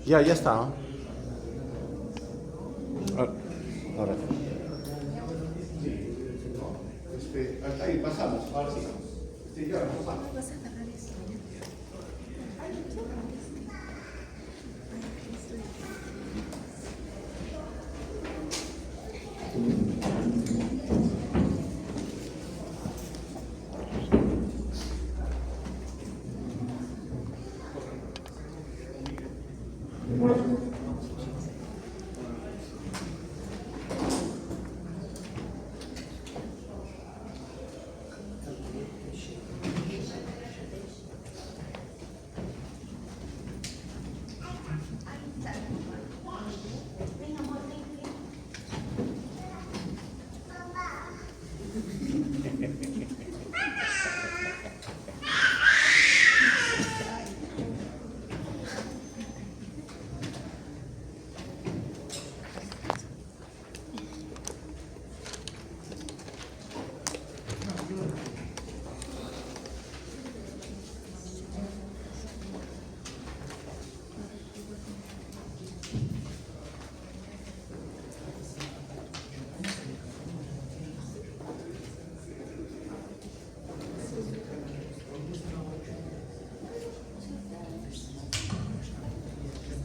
Ya está, ¿no? Ahora. Ahí pasamos, ahora sí. Sí, ya pasamos. ¿Vas a agarrar eso?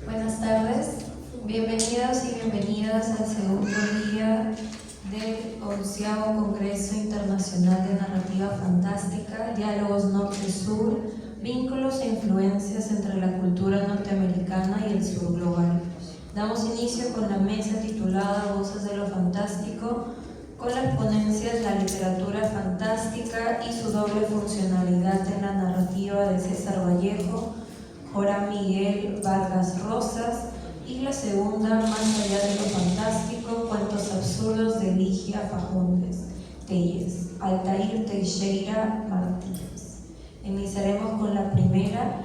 Buenas tardes, bienvenidos y bienvenidas al segundo día del 11º Congreso Internacional de Narrativa Fantástica, Diálogos Norte-Sur, Vínculos e Influencias entre la Cultura Norteamericana y el Sur Global. Damos inicio con la mesa titulada Voces de lo Fantástico, con las ponencias La literatura fantástica y su doble funcionalidad en la narrativa de César Vallejo, Joram Miguel Vargas Rosas, y la segunda, Más allá de lo fantástico, cuentos absurdos de Ligia Faúndez Telles, Altair Teixeira Martínez. Iniciaremos con la primera,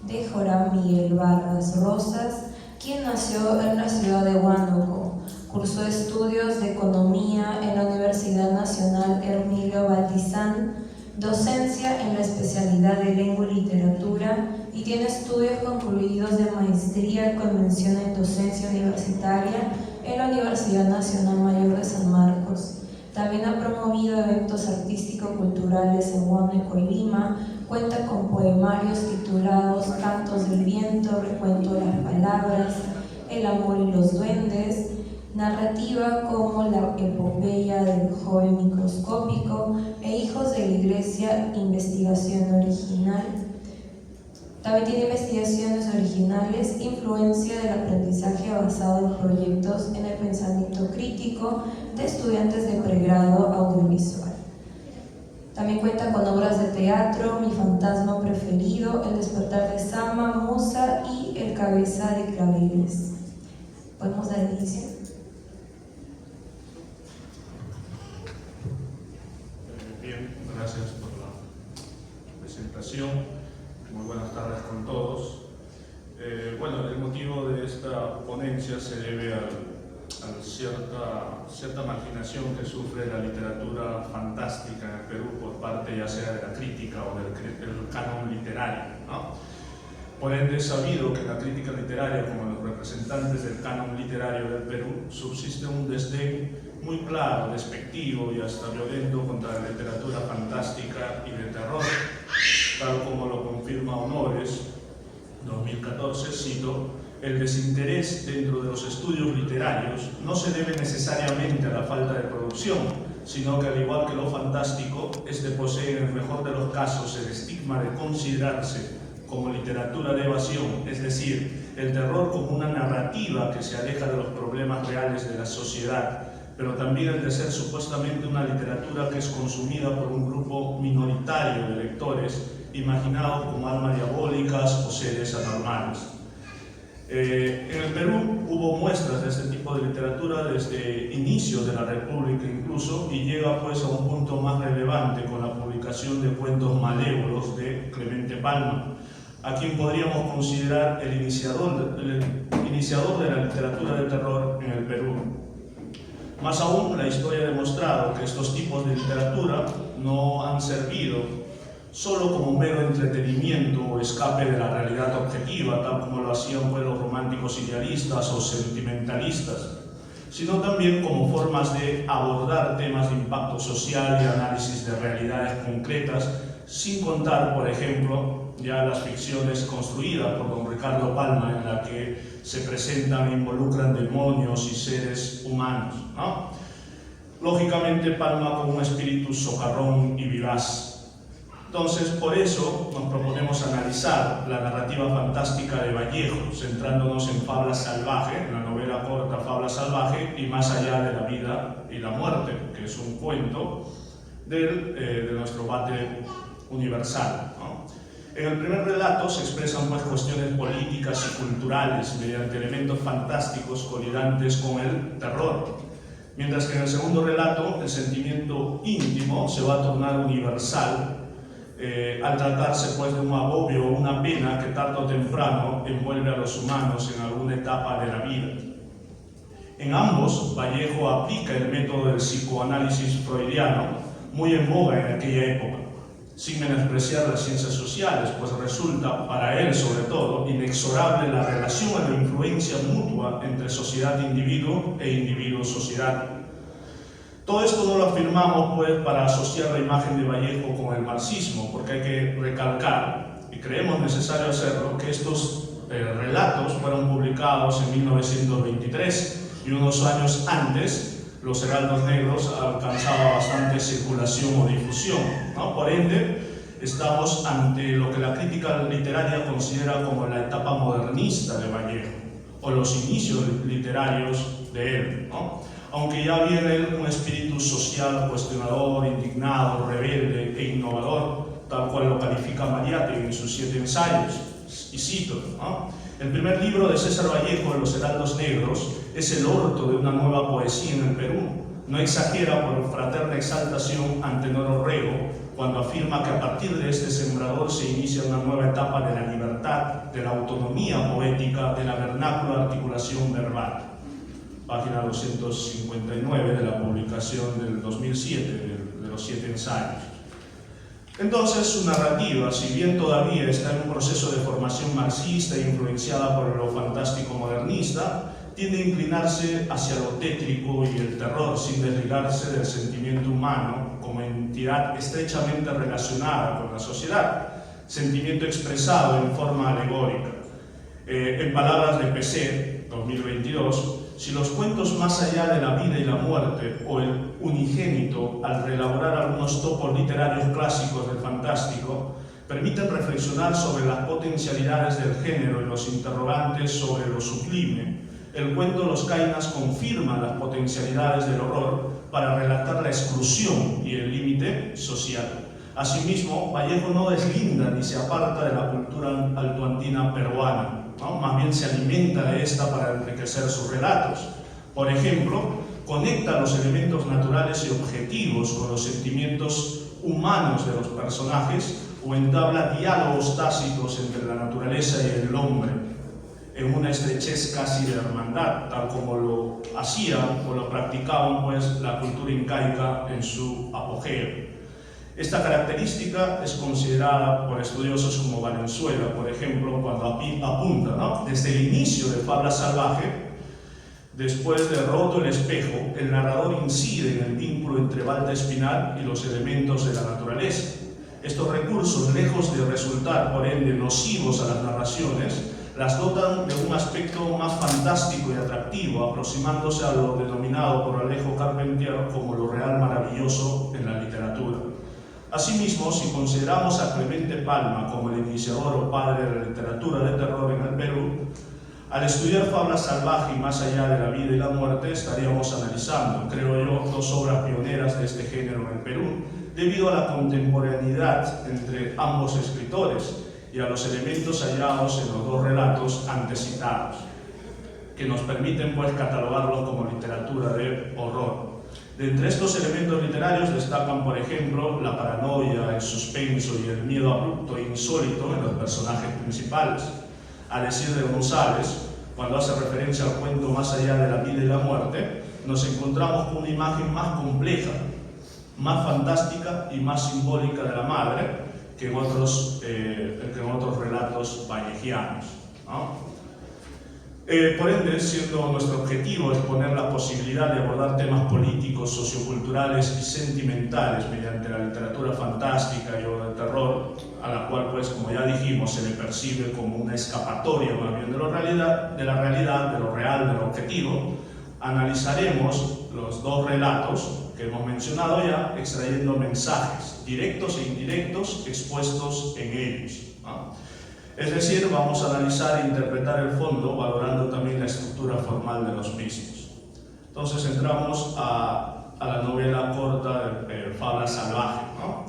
de Joram Miguel Vargas Rosas, quien nació en la ciudad de Huánuco. Cursó estudios de Economía en la Universidad Nacional Hermilio Baltizán, docencia en la especialidad de Lengua y Literatura, y tiene estudios concluidos de maestría con mención en docencia universitaria en la Universidad Nacional Mayor de San Marcos. También ha promovido eventos artístico-culturales en Huánuco y Lima. Cuenta con poemarios titulados Cantos del Viento, Recuento de las Palabras, El amor y los duendes, narrativa como La epopeya del joven microscópico e Hijos de la Iglesia, investigación original. También tiene investigaciones originales, influencia del aprendizaje basado en proyectos en el pensamiento crítico de estudiantes de pregrado audiovisual. También cuenta con obras de teatro, Mi fantasma preferido, El despertar de Sama, Musa y El cabeza de claveles. ¿Podemos dar inicio? Bien, gracias por la presentación. Muy buenas tardes con todos. Bueno, el motivo de esta ponencia se debe a cierta marginación que sufre la literatura fantástica en el Perú por parte ya sea de la crítica o del canon literario, ¿no? Por ende, es sabido que en la crítica literaria, como en los representantes del canon literario del Perú, subsiste un desdén muy claro, despectivo y hasta violento contra la literatura fantástica y de terror, tal como lo confirma Honores, 2014, cito: el desinterés dentro de los estudios literarios no se debe necesariamente a la falta de producción, sino que al igual que lo fantástico, este posee en el mejor de los casos el estigma de considerarse como literatura de evasión, es decir, el terror como una narrativa que se aleja de los problemas reales de la sociedad, pero también el de ser supuestamente una literatura que es consumida por un grupo minoritario de lectores, imaginados como almas diabólicas o seres anormales. En el Perú hubo muestras de este tipo de literatura desde inicios de la República incluso, y llega pues a un punto más relevante con la publicación de Cuentos Malévolos de Clemente Palma, a quien podríamos considerar el iniciador de la literatura de terror en el Perú. Más aún, la historia ha demostrado que estos tipos de literatura no han servido solo como un mero entretenimiento o escape de la realidad objetiva, tal como lo hacían pues, los románticos idealistas o sentimentalistas, sino también como formas de abordar temas de impacto social y análisis de realidades concretas, sin contar, por ejemplo, ya las ficciones construidas por don Ricardo Palma, en la que se presentan e involucran demonios y seres humanos, ¿no? Lógicamente, Palma con un espíritu socarrón y vivaz. Entonces, por eso nos proponemos analizar la narrativa fantástica de Vallejo, centrándonos en Fabla Salvaje, en la novela corta Fabla Salvaje, y Más allá de la vida y la muerte, que es un cuento de nuestro Bate universal, ¿no? En el primer relato se expresan pues, cuestiones políticas y culturales mediante elementos fantásticos colidantes con el terror, mientras que en el segundo relato el sentimiento íntimo se va a tornar universal al tratarse pues, de un agobio o una pena que tarde o temprano envuelve a los humanos en alguna etapa de la vida. En ambos, Vallejo aplica el método del psicoanálisis freudiano, muy en boga en aquella época, sin menospreciar las ciencias sociales, pues resulta para él, sobre todo, inexorable la relación o la influencia mutua entre sociedad-individuo e individuo-sociedad. Todo esto no lo afirmamos pues, para asociar la imagen de Vallejo con el marxismo, porque hay que recalcar, y creemos necesario hacerlo, que estos relatos fueron publicados en 1923 y unos años antes Los Heraldos Negros alcanzaba bastante circulación o difusión, ¿no? Por ende, estamos ante lo que la crítica literaria considera como la etapa modernista de Vallejo, o los inicios literarios de él, ¿no? Aunque ya había en él un espíritu social cuestionador, indignado, rebelde e innovador, tal cual lo califica Mariátegui en sus 7 ensayos, y cito, ¿no? El primer libro de César Vallejo, de Los Heraldos Negros, es el orto de una nueva poesía en el Perú. No exagera por fraterna exaltación ante Noro Rego cuando afirma que a partir de este sembrador se inicia una nueva etapa de la libertad, de la autonomía poética, de la vernácula articulación verbal. Página 259 de la publicación del 2007 de los 7 ensayos. Entonces, su narrativa, si bien todavía está en un proceso de formación marxista e influenciada por lo fantástico modernista, tiende a inclinarse hacia lo tétrico y el terror sin desligarse del sentimiento humano como entidad estrechamente relacionada con la sociedad, sentimiento expresado en forma alegórica. En palabras de PC, 2022, si los cuentos Más allá de la vida y la muerte o El unigénito, al reelaborar algunos topos literarios clásicos del fantástico, permiten reflexionar sobre las potencialidades del género y los interrogantes sobre lo sublime, el cuento Los Cainas confirma las potencialidades del horror para relatar la exclusión y el límite social. Asimismo, Vallejo no deslinda ni se aparta de la cultura altoandina peruana, ¿no? Más bien se alimenta de esta para enriquecer sus relatos. Por ejemplo, conecta los elementos naturales y objetivos con los sentimientos humanos de los personajes o entabla diálogos tácitos entre la naturaleza y el hombre, en una estrechez casi de hermandad, tal como lo hacían o lo practicaban pues, la cultura incaica en su apogeo. Esta característica es considerada por estudiosos como Valenzuela, por ejemplo, cuando apunta, ¿no? Desde el inicio de Fabla Salvaje, después de Roto el espejo, el narrador incide en el vínculo entre Balda Espinal y los elementos de la naturaleza. Estos recursos, lejos de resultar, por ende, nocivos a las narraciones, las dotan de un aspecto más fantástico y atractivo, aproximándose a lo denominado por Alejo Carpentier como lo real maravilloso en la literatura. Asimismo, si consideramos a Clemente Palma como el iniciador o padre de la literatura de terror en el Perú, al estudiar Fabla Salvaje y Más allá de la vida y la muerte, estaríamos analizando, creo yo, 2 obras pioneras de este género en el Perú, debido a la contemporaneidad entre ambos escritores y a los elementos hallados en los 2 relatos antes citados, que nos permiten pues catalogarlos como literatura de horror. De entre estos elementos literarios destacan, por ejemplo, la paranoia, el suspenso y el miedo abrupto e insólito en los personajes principales. A decir de González, cuando hace referencia al cuento Más allá de la vida y la muerte, nos encontramos con una imagen más compleja, más fantástica y más simbólica de la madre, que en otros relatos vallejianos, ¿no? Por ende, siendo nuestro objetivo exponer la posibilidad de abordar temas políticos, socioculturales y sentimentales mediante la literatura fantástica y o de terror, a la cual, pues, como ya dijimos, se le percibe como una escapatoria más bien de la realidad, de lo real, de lo objetivo, analizaremos los dos relatos que hemos mencionado ya, extrayendo mensajes directos e indirectos expuestos en ellos, ¿no? Es decir, vamos a analizar e interpretar el fondo, valorando también la estructura formal de los mismos. Entonces entramos a la novela corta de Fabla Salvaje, ¿no?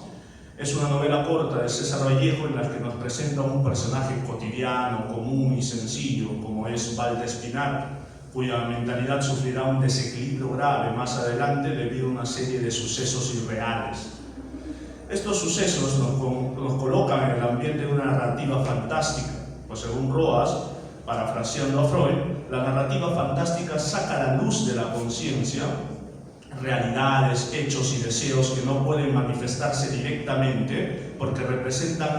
Es una novela corta de César Vallejo en la que nos presenta un personaje cotidiano, común y sencillo, como es Balta Espinar, cuya mentalidad sufrirá un desequilibrio grave más adelante debido a una serie de sucesos irreales. Estos sucesos nos colocan en el ambiente de una narrativa fantástica, pues según Roas, parafraseando a Freud, la narrativa fantástica saca a la luz de la conciencia realidades, hechos y deseos que no pueden manifestarse directamente porque representan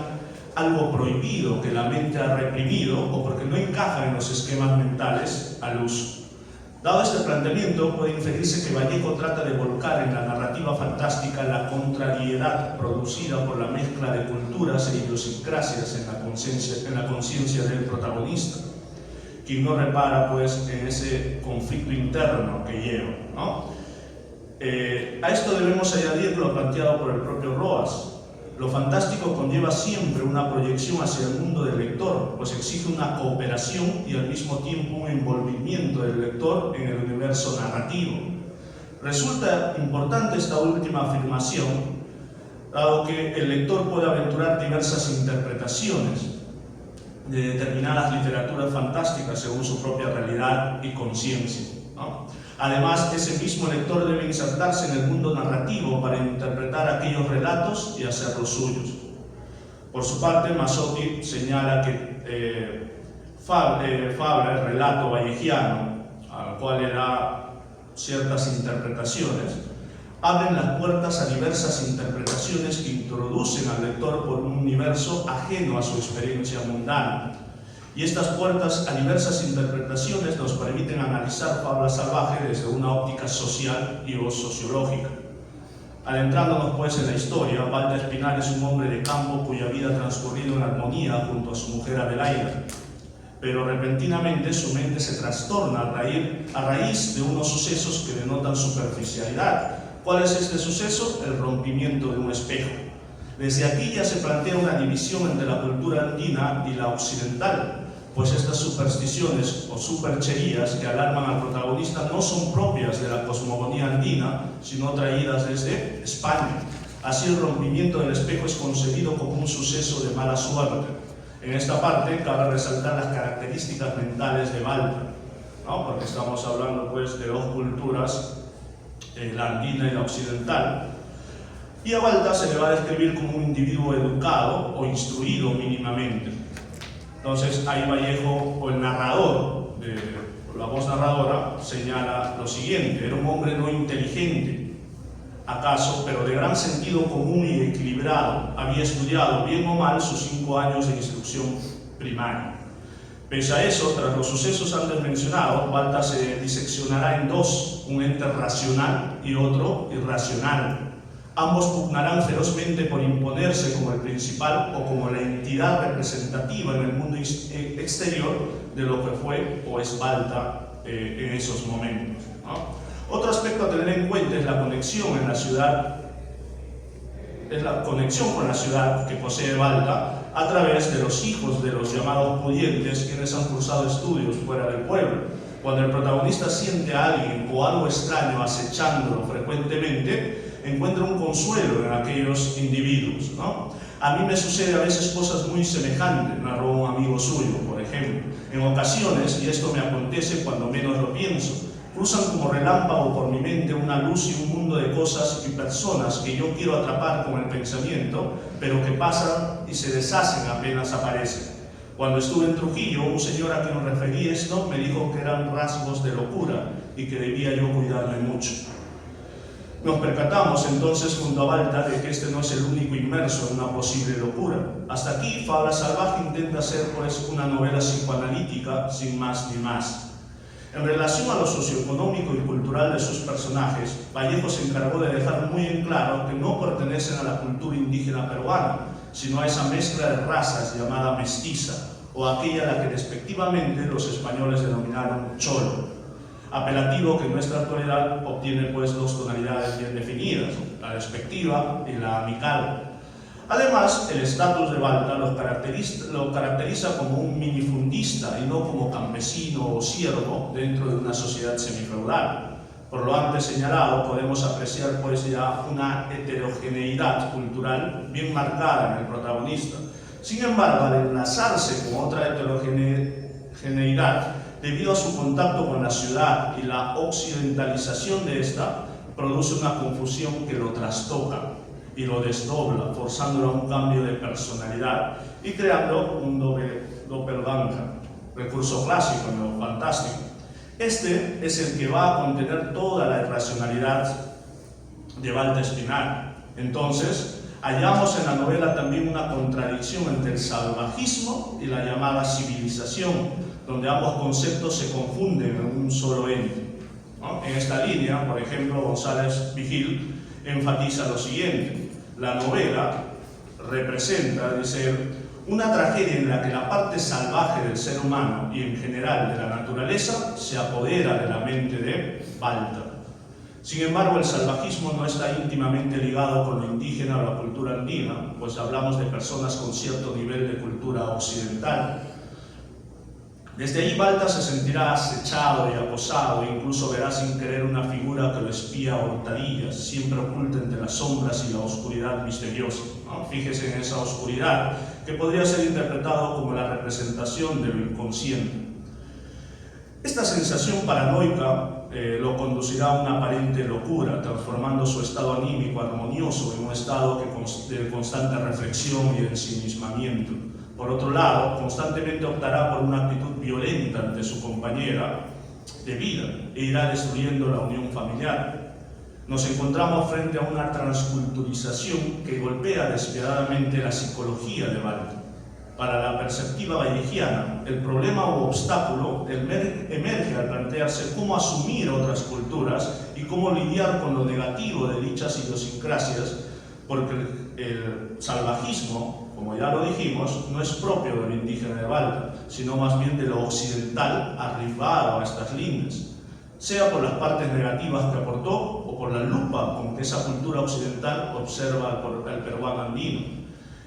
algo prohibido que la mente ha reprimido o porque no encajan en los esquemas mentales al uso. Dado este planteamiento, puede inferirse que Vallejo trata de volcar en la narrativa fantástica la contrariedad producida por la mezcla de culturas e idiosincrasias en la conciencia del protagonista, quien no repara, pues, en ese conflicto interno que lleva, ¿no? A esto debemos añadir lo planteado por el propio Roas. Lo fantástico conlleva siempre una proyección hacia el mundo del lector, pues exige una cooperación y al mismo tiempo un envolvimiento del lector en el universo narrativo. Resulta importante esta última afirmación, dado que el lector puede aventurar diversas interpretaciones de determinadas literaturas fantásticas según su propia realidad y conciencia, ¿no? Además, ese mismo lector debe insertarse en el mundo narrativo para interpretar aquellos relatos y hacerlos suyos. Por su parte, Mazzotti señala que Fabla, el relato vallejiano, al cual le da ciertas interpretaciones, abren las puertas a diversas interpretaciones que introducen al lector por un universo ajeno a su experiencia mundana. Y estas puertas a diversas interpretaciones nos permiten analizar Fabla Salvaje desde una óptica social y o sociológica. Adentrándonos, pues, en la historia, Balta Espinar es un hombre de campo cuya vida ha transcurrido en armonía junto a su mujer Adelaida. Pero repentinamente su mente se trastorna a raíz de unos sucesos que denotan superficialidad. ¿Cuál es este suceso? El rompimiento de un espejo. Desde aquí ya se plantea una división entre la cultura andina y la occidental, pues estas supersticiones o supercherías que alarman al protagonista no son propias de la cosmogonía andina, sino traídas desde España. Así, el rompimiento del espejo es concebido como un suceso de mala suerte. En esta parte cabe resaltar las características mentales de Balta, ¿no? Porque estamos hablando, pues, de dos culturas, la andina y la occidental. Y a Balta se le va a describir como un individuo educado o instruido mínimamente. Entonces, ahí Vallejo, o el narrador, la voz narradora, señala lo siguiente: era un hombre no inteligente, acaso, pero de gran sentido común y equilibrado. Había estudiado, bien o mal, sus 5 años de instrucción primaria. Pese a eso, tras los sucesos antes mencionados, Balta se diseccionará en dos: un ente racional y otro irracional. Ambos pugnarán ferozmente por imponerse como el principal o como la entidad representativa en el mundo exterior de lo que fue o es Balta en esos momentos, ¿no? Otro aspecto a tener en cuenta es la conexión en la ciudad, con la ciudad que posee Balta a través de los hijos de los llamados pudientes, quienes han cursado estudios fuera del pueblo. Cuando el protagonista siente a alguien o algo extraño acechándolo frecuentemente, encuentra un consuelo en aquellos individuos, ¿no? A mí me sucede a veces cosas muy semejantes, narró un amigo suyo, por ejemplo. En ocasiones, y esto me acontece cuando menos lo pienso, cruzan como relámpago por mi mente una luz y un mundo de cosas y personas que yo quiero atrapar con el pensamiento, pero que pasan y se deshacen apenas aparecen. Cuando estuve en Trujillo, un señor a quien referí esto me dijo que eran rasgos de locura y que debía yo cuidarme mucho. Nos percatamos entonces junto a Balta de que este no es el único inmerso en una posible locura. Hasta aquí, Fabla Salvaje intenta ser pues una novela psicoanalítica sin más ni más. En relación a lo socioeconómico y cultural de sus personajes, Vallejo se encargó de dejar muy en claro que no pertenecen a la cultura indígena peruana, sino a esa mezcla de razas llamada mestiza, o aquella a la que despectivamente los españoles denominaron cholo, apelativo que en nuestra actualidad obtiene pues dos tonalidades bien definidas, la despectiva y la amical. Además, el estatus de Balta lo caracteriza como un minifundista y no como campesino o siervo dentro de una sociedad semifeudal. Por lo antes señalado, podemos apreciar pues ya una heterogeneidad cultural bien marcada en el protagonista. Sin embargo, al enlazarse con otra heterogeneidad, debido a su contacto con la ciudad y la occidentalización de esta, produce una confusión que lo trastoca y lo desdobla, forzándolo a un cambio de personalidad y creando un doppelganger, recurso clásico en lo fantástico. Este es el que va a contener toda la irracionalidad de Balta Espinal. Entonces, hallamos en la novela también una contradicción entre el salvajismo y la llamada civilización, donde ambos conceptos se confunden en un solo ente, ¿no? En esta línea, por ejemplo, González Vigil enfatiza lo siguiente: la novela representa, dice, una tragedia en la que la parte salvaje del ser humano y en general de la naturaleza se apodera de la mente de Balta. Sin embargo, el salvajismo no está íntimamente ligado con lo indígena o la cultura andina, pues hablamos de personas con cierto nivel de cultura occidental. Desde ahí Balta se sentirá acechado y acosado, e incluso verá sin querer una figura que lo espía a hurtadillas, siempre oculta entre las sombras y la oscuridad misteriosa, ¿no? Fíjese en esa oscuridad, que podría ser interpretado como la representación de lo inconsciente. Esta sensación paranoica lo conducirá a una aparente locura, transformando su estado anímico armonioso en un estado de constante reflexión y ensimismamiento. Por otro lado, constantemente optará por una actitud violenta ante su compañera de vida e irá destruyendo la unión familiar. Nos encontramos frente a una transculturización que golpea despiadadamente la psicología de Balta. Para la perspectiva vallejiana, el problema o obstáculo emerge al plantearse cómo asumir otras culturas y cómo lidiar con lo negativo de dichas idiosincrasias, porque el salvajismo, como ya lo dijimos, no es propio del indígena de Balta, sino más bien de lo occidental arribado a estas líneas, sea por las partes negativas que aportó o por la lupa con que esa cultura occidental observa al peruano andino.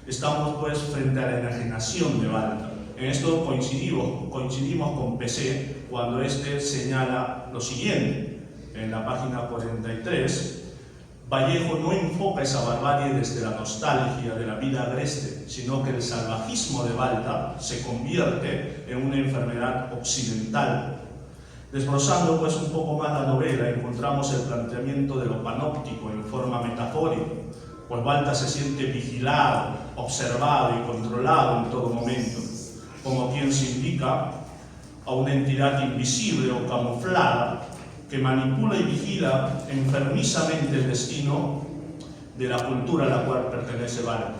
Estamos pues frente a la enajenación de Balta. En esto coincidimos con PC cuando éste señala lo siguiente. En la página 43, Vallejo no enfoca esa barbarie desde la nostalgia de la vida agreste, sino que el salvajismo de Balta se convierte en una enfermedad occidental. Desbrozando pues un poco más la novela, encontramos el planteamiento de lo panóptico en forma metafórica, pues Balta se siente vigilado, observado y controlado en todo momento, como quien se indica a una entidad invisible o camuflada que manipula y vigila enfermizamente el destino de la cultura a la cual pertenece Balta.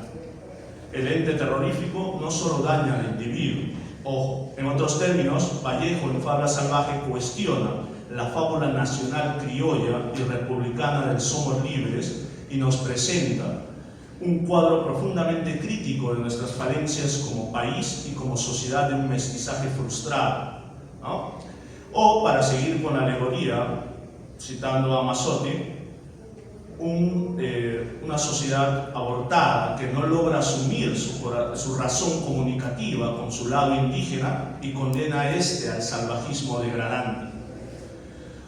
El ente terrorífico no solo daña al individuo. Ojo, en otros términos, Vallejo en Fabla Salvaje cuestiona la fábula nacional criolla y republicana del Somos Libres y nos presenta un cuadro profundamente crítico de nuestras falencias como país y como sociedad de un mestizaje frustrado, ¿no? O, para seguir con la alegoría, citando a Mazzotti, una sociedad abortada que no logra asumir su razón comunicativa con su lado indígena y condena a este al salvajismo degradante.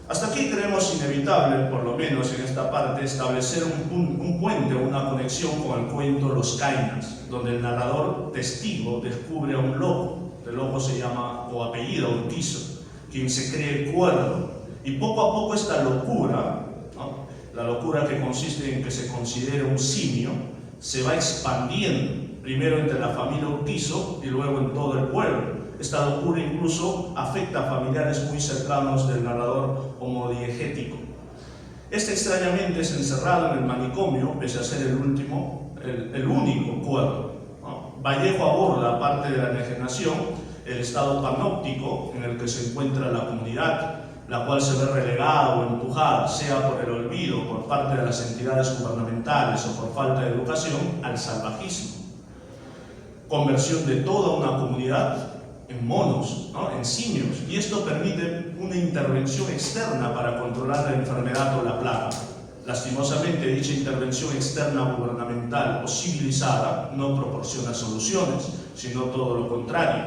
Hasta aquí creemos inevitable, por lo menos en esta parte, establecer un puente o una conexión con el cuento Los Cainas, donde el narrador testigo descubre a un loco. El loco se llama o apellida Urquizo, quien se cree cuerdo, y poco a poco esta locura, ¿no?, la locura que consiste en que se considere un simio, se va expandiendo, primero entre la familia Urquizo y luego en todo el pueblo. Esta locura incluso afecta a familiares muy cercanos del narrador homodiegético. Este extrañamente es encerrado en el manicomio, pese a ser el único cuerdo, ¿no? Vallejo aborda, aparte de la enajenación, el estado panóptico en el que se encuentra la comunidad, la cual se ve relegada o empujada, sea por el olvido por parte de las entidades gubernamentales o por falta de educación, al salvajismo. Conversión de toda una comunidad en monos, ¿no? En simios, y esto permite una intervención externa para controlar la enfermedad o la plaga. Lastimosamente, dicha intervención externa gubernamental o civilizada no proporciona soluciones, sino todo lo contrario.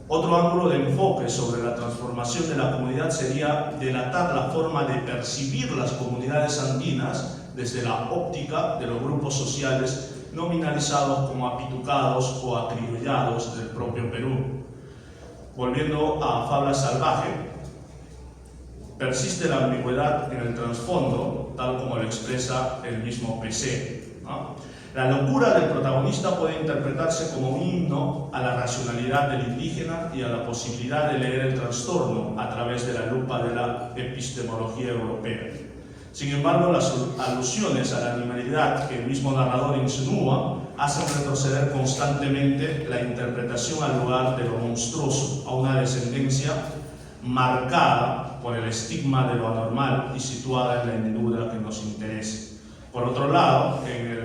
Otro ángulo de enfoque sobre la transformación de la comunidad sería delatar la forma de percibir las comunidades andinas desde la óptica de los grupos sociales nominalizados como apitucados o acriollados del propio Perú. Volviendo a Fabla Salvaje, persiste la ambigüedad en el trasfondo, tal como lo expresa el mismo PC, ¿no? La locura del protagonista puede interpretarse como un himno a la racionalidad del indígena y a la posibilidad de leer el trastorno a través de la lupa de la epistemología europea. Sin embargo, las alusiones a la animalidad que el mismo narrador insinúa hacen retroceder constantemente la interpretación al lugar de lo monstruoso, a una descendencia marcada por el estigma de lo anormal y situada en la hendidura que nos interesa. Por otro lado, en el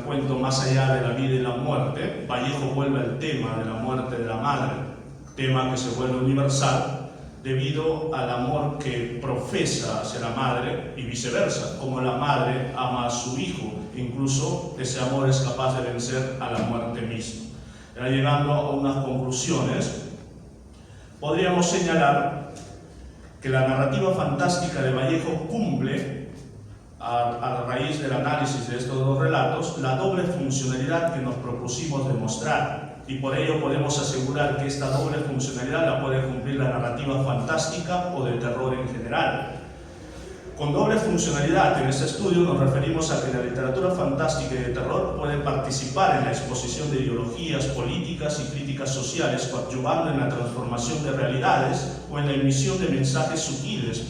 cuento Más allá de la vida y la muerte, Vallejo vuelve al tema de la muerte de la madre, tema que se vuelve universal debido al amor que profesa hacia la madre y viceversa, como la madre ama a su hijo, incluso ese amor es capaz de vencer a la muerte misma. Ya llegando a unas conclusiones, podríamos señalar que la narrativa fantástica de Vallejo cumple, a raíz del análisis de estos dos relatos, la doble funcionalidad que nos propusimos demostrar, y por ello podemos asegurar que esta doble funcionalidad la puede cumplir la narrativa fantástica o de terror en general. Con doble funcionalidad en este estudio nos referimos a que la literatura fantástica y de terror puede participar en la exposición de ideologías políticas y críticas sociales, coadyuvando en la transformación de realidades o en la emisión de mensajes sutiles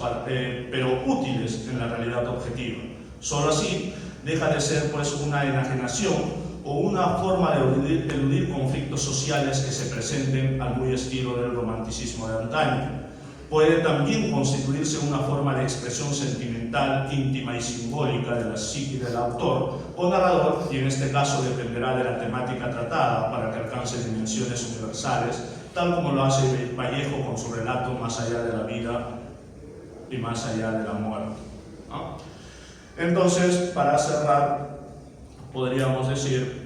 pero útiles en la realidad objetiva. Solo así deja de ser pues una enajenación o una forma de eludir conflictos sociales que se presenten al muy estilo del romanticismo de antaño. Puede también constituirse una forma de expresión sentimental, íntima y simbólica de la psique del autor o narrador, y en este caso dependerá de la temática tratada para que alcance dimensiones universales, tal como lo hace Vallejo con su relato Más allá de la vida y Más allá de la muerte, ¿no? Entonces, para cerrar, podríamos decir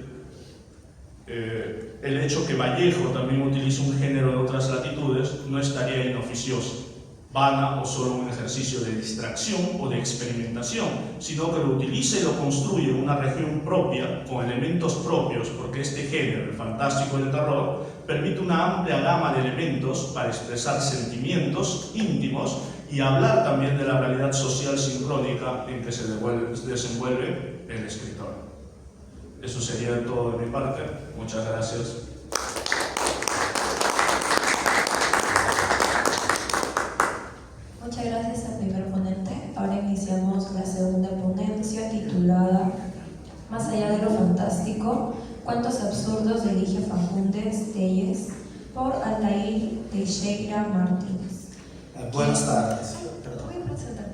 el hecho que Vallejo también utilice un género de otras latitudes no estaría inoficioso, vana o solo un ejercicio de distracción o de experimentación, sino que lo utilice y lo construye en una región propia, con elementos propios, porque este género, el fantástico y el terror, permite una amplia gama de elementos para expresar sentimientos íntimos y hablar también de la realidad social sincrónica en que se desenvuelve el escritor. Eso sería todo de mi parte. Muchas gracias. Muchas gracias al primer ponente. Ahora iniciamos la segunda ponencia titulada Más allá de lo fantástico, cuentos absurdos de Ligia Fagundes Telles por Altair Teixeira Martínez. Buenas tardes. Voy a presentar.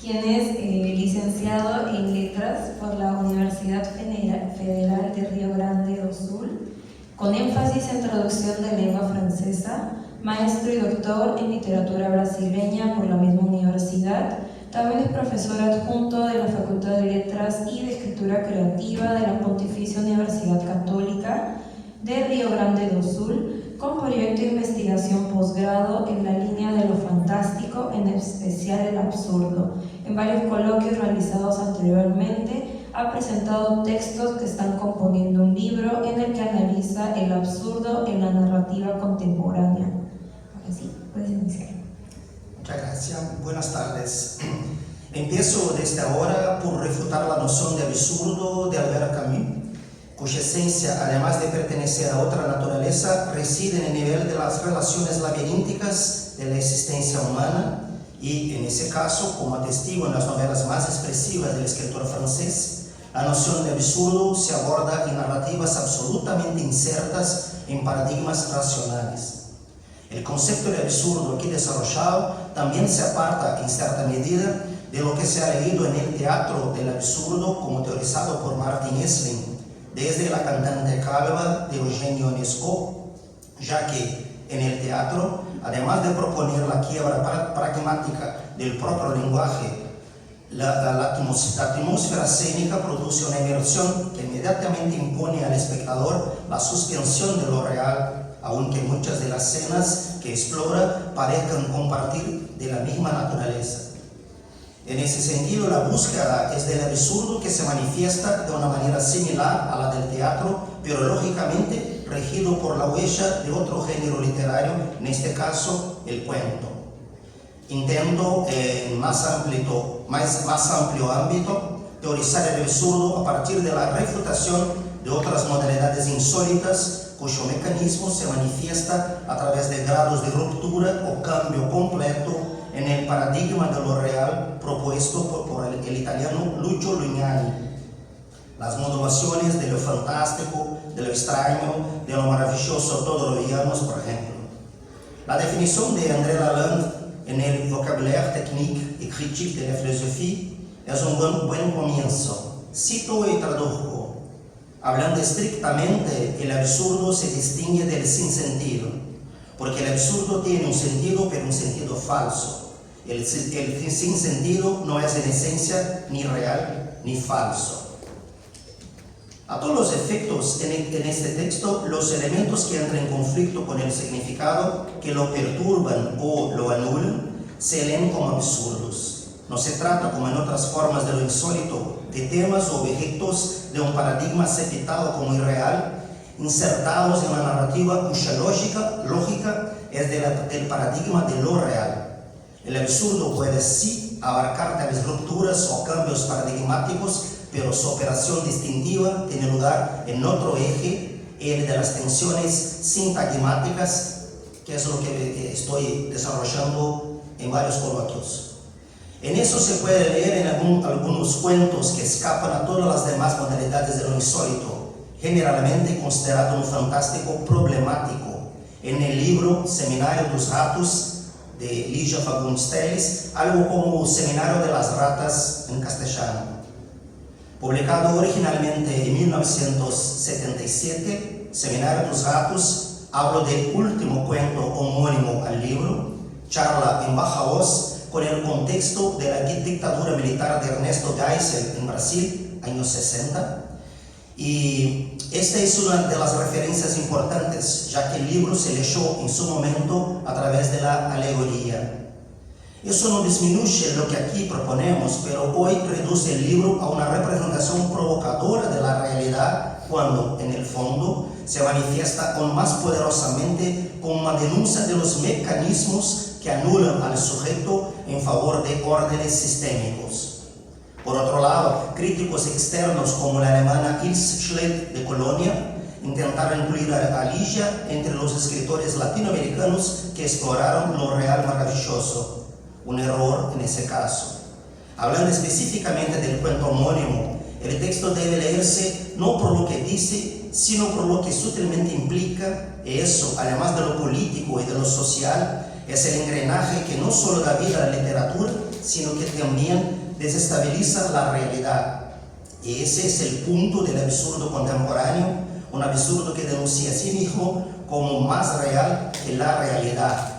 Quien es licenciado en Letras por la Universidad Federal de Río Grande do Sul, con énfasis en traducción de lengua francesa, maestro y doctor en literatura brasileña por la misma universidad. También es profesor adjunto de la Facultad de Letras y de Escritura Creativa de la Pontificia Universidad Católica de Río Grande do Sul, con proyecto de investigación posgrado en la línea de lo fantástico, en especial el absurdo. En varios coloquios realizados anteriormente, ha presentado textos que están componiendo un libro en el que analiza el absurdo en la narrativa contemporánea. Ahora sí, puedes iniciar. Muchas gracias. Buenas tardes. Empiezo desde ahora por refutar la noción de absurdo de Albert Camus, cuya esencia, además de pertenecer a otra naturaleza, reside en el nivel de las relaciones laberínticas de la existencia humana Y en ese caso, como atestigo en las novelas más expresivas del escritor francés, la noción de absurdo se aborda en narrativas absolutamente insertas en paradigmas racionales. El concepto de absurdo aquí desarrollado también se aparta en cierta medida de lo que se ha leído en el teatro del absurdo como teorizado por Martin Esslin, desde La cantante calva de Eugenio Ionesco, ya que en el teatro, además de proponer la quiebra pragmática del propio lenguaje, la atmósfera escénica produce una inmersión que inmediatamente impone al espectador la suspensión de lo real, aunque muchas de las escenas que explora parezcan compartir de la misma naturaleza. En ese sentido, la búsqueda es del absurdo que se manifiesta de una manera similar a la del teatro, pero lógicamente regido por la huella de otro género literario, en este caso el cuento. Intento en más amplio ámbito teorizar el absurdo a partir de la refutación de otras modalidades insólitas cuyo mecanismo se manifiesta a través de grados de ruptura o cambio completo en el paradigma de lo real propuesto por el italiano Lucio Lugnani. Las modulaciones de lo fantástico, de lo extraño, de lo maravilloso, todo lo veíamos, por ejemplo. La definición de André Lalande en el Vocabulaire technique et critique de la philosophie es un buen comienzo. Cito y traduzco. Hablando estrictamente, el absurdo se distingue del sinsentido, porque el absurdo tiene un sentido, pero un sentido falso. El sinsentido no es en esencia ni real ni falso. A todos los efectos, en este texto, los elementos que entran en conflicto con el significado, que lo perturban o lo anulan, se leen como absurdos. No se trata, como en otras formas de lo insólito, de temas o objetos de un paradigma aceptado como irreal, insertados en la narrativa cuya lógica es del paradigma de lo real. El absurdo puede sí abarcar tales rupturas o cambios paradigmáticos, pero su operación distintiva tiene lugar en otro eje, el de las tensiones sintagmáticas, que es lo que estoy desarrollando en varios coloquios. En eso se puede leer en algunos cuentos que escapan a todas las demás modalidades de lo insólito, generalmente considerado un fantástico problemático. En el libro Seminario dos Ratos, de Ligia Fagundes Telles, algo como Seminario de las Ratas en castellano. Publicado originalmente en 1977, Seminario dos Ratos habla del último cuento homónimo al libro, charla en baja voz con el contexto de la dictadura militar de Ernesto Geisel en Brasil, años 60. Y esta es una de las referencias importantes, ya que el libro se leyó en su momento a través de la alegoría. Eso no disminuye lo que aquí proponemos, pero hoy reduce el libro a una representación provocadora de la realidad, cuando en el fondo se manifiesta aún más poderosamente como una denuncia de los mecanismos que anulan al sujeto en favor de órdenes sistémicos. Por otro lado, críticos externos como la alemana Ilse Schleck de Colonia intentaron incluir a Ligia entre los escritores latinoamericanos que exploraron lo real maravilloso. Un error en ese caso. Hablando específicamente del cuento homónimo, el texto debe leerse no por lo que dice, sino por lo que sutilmente implica. Eso, además de lo político y de lo social, es el engranaje que no solo da vida a la literatura, sino que también desestabiliza la realidad. Y ese es el punto del absurdo contemporáneo, un absurdo que denuncia a sí mismo como más real que la realidad.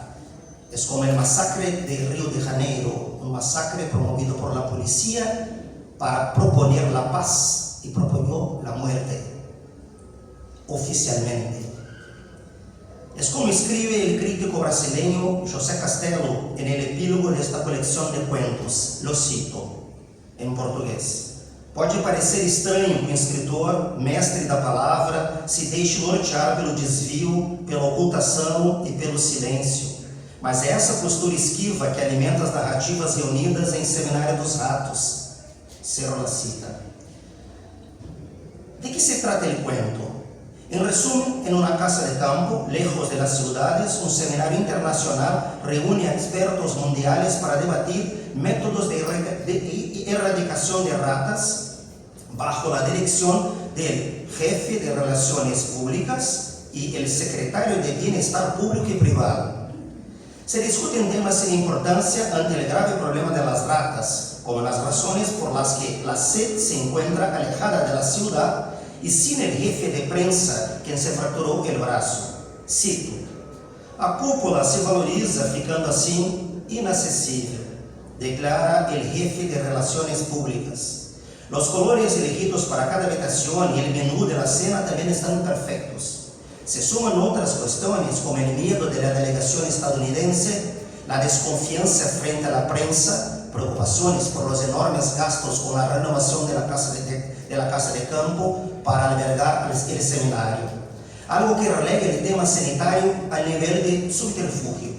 Es como el masacre de Río de Janeiro, un masacre promovido por la policía para proponer la paz y proponió la muerte oficialmente. Es como escribe el crítico brasileño José Castelo en el epílogo de esta colección de cuentos. Lo cito en portugués. Pode parecer estranho que um escritor, mestre da palavra, se deixe nortear pelo desvio, pela ocultação e pelo silêncio. Mas é essa postura esquiva que alimenta as narrativas reunidas em Seminário dos Ratos. Cerro la cita. ¿De qué se trata el cuento? En resumen, en una casa de campo, lejos de las ciudades, un seminario internacional reúne a expertos mundiales para debatir métodos de erradicación de ratas bajo la dirección del jefe de Relaciones Públicas y el secretario de Bienestar Público y Privado. Se discuten temas sin importancia ante el grave problema de las ratas, como las razones por las que la SED se encuentra alejada de la ciudad y sin el jefe de prensa quien se fracturó el brazo. Cito: "A cúpula se valoriza ficando assim inacessível", declara el jefe de Relaciones Públicas. Los colores elegidos para cada habitación y el menú de la cena también están perfectos. Se suman otras cuestiones como el miedo de la delegación estadounidense, la desconfianza frente a la prensa, preocupaciones por los enormes gastos con la renovación de la casa de campo para albergar el seminario, algo que relega el tema sanitario al nivel de subterfugio.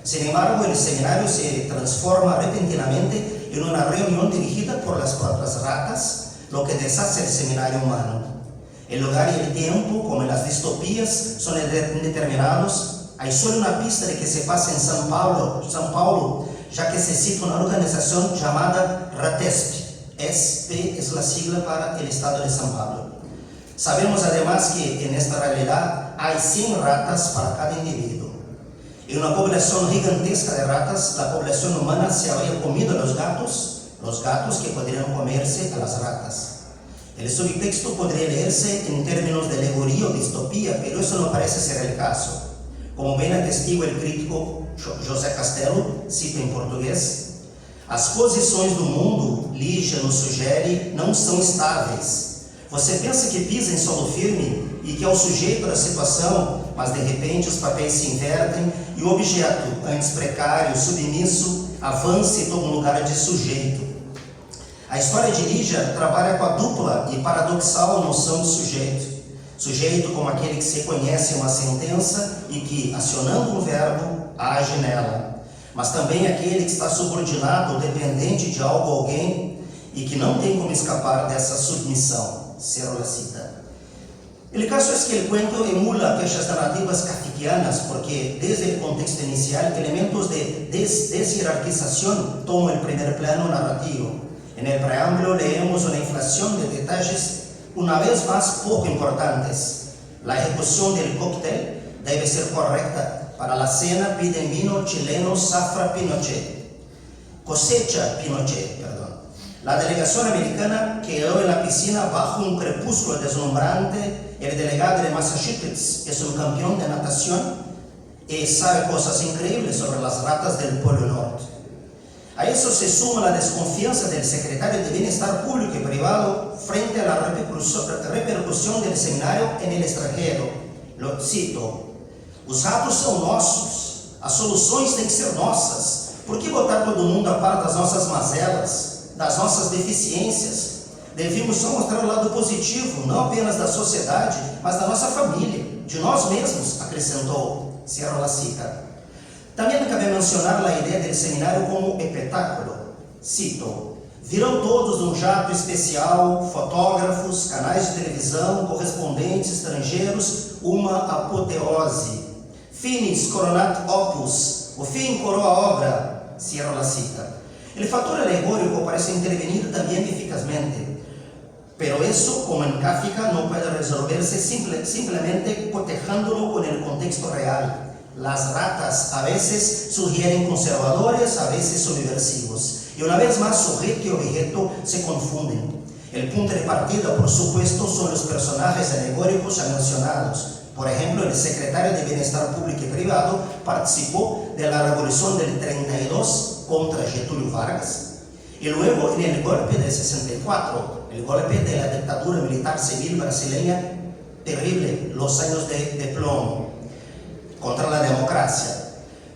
Sin embargo, el seminario se transforma repentinamente en una reunión dirigida por las propias ratas, lo que deshace el seminario humano. El lugar y el tiempo, como en las distopías, son indeterminados. Hay solo una pista de que se pasa en São Paulo, ya que se cita una organización llamada RATESP. SP es la sigla para el estado de São Paulo. Sabemos además que en esta realidad hay 100 ratas para cada individuo. En una población gigantesca de ratas, la población humana se habría comido a los gatos que podrían comerse a las ratas. El subtexto podría leerse en términos de alegoría o distopía, pero eso no parece ser el caso. Como bien atestigua el crítico José Castelo, cita em português: "As posições do mundo", Lígia nos sugere, "não são estáveis. Você pensa que pisa em solo firme e que é o sujeito da situação, mas de repente os papéis se invertem e o objeto, antes precário, submisso, avança e toma um lugar de sujeito." A história de Lígia trabalha com a dupla e paradoxal noção de sujeito. Sujeito como aquele que se conhece uma sentença e que, acionando um verbo, age nela. Mas também aquele que está subordinado ou dependente de algo ou alguém e que não tem como escapar dessa submissão. Cierro la cita. El caso es que el cuento emula aquellas narrativas kafkianas porque desde el contexto inicial elementos de deshierarquización toman el primer plano narrativo. En el preámbulo leemos una inflación de detalles una vez más poco importantes. La ejecución del cóctel debe ser correcta. Para la cena piden vino chileno Safra Pinochet. Cosecha Pinochet, perdón. La delegación americana quedó en la piscina bajo un crepúsculo deslumbrante. El delegado de Massachusetts es un campeón de natación y sabe cosas increíbles sobre las ratas del Polo Norte. A eso se suma la desconfianza del secretario de Bienestar Público y Privado frente a la repercusión del seminario en el extranjero. Lo cito: "Os ratos são nossos, as soluções têm que ser nossas. Por que botar todo mundo a par das nossas mazelas, das nossas deficiências? Devíamos só mostrar o lado positivo, não apenas da sociedade, mas da nossa família, de nós mesmos", acrescentou. Cierro la cita. También cabe mencionar la idea del seminario como espetáculo. Cito: "Virão todos num jato especial, fotógrafos, canais de televisão, correspondentes estrangeiros, uma apoteose. Finis coronat opus, o fim coroa a obra." Cierro la cita. El factor alegórico parece intervenir también eficazmente, pero eso, como en Kafka, no puede resolverse simplemente cotejándolo con el contexto real. Las ratas a veces sugieren conservadores, a veces subversivos. Y una vez más, sujeto y objeto se confunden. El punto de partida, por supuesto, son los personajes alegóricos ya mencionados. Por ejemplo, el secretario de Bienestar Público y Privado participó de la revolución del 32 contra Getúlio Vargas. Y luego, en el golpe del 64, el golpe de la dictadura militar civil brasileña, terrible, los años de plomo, contra la democracia.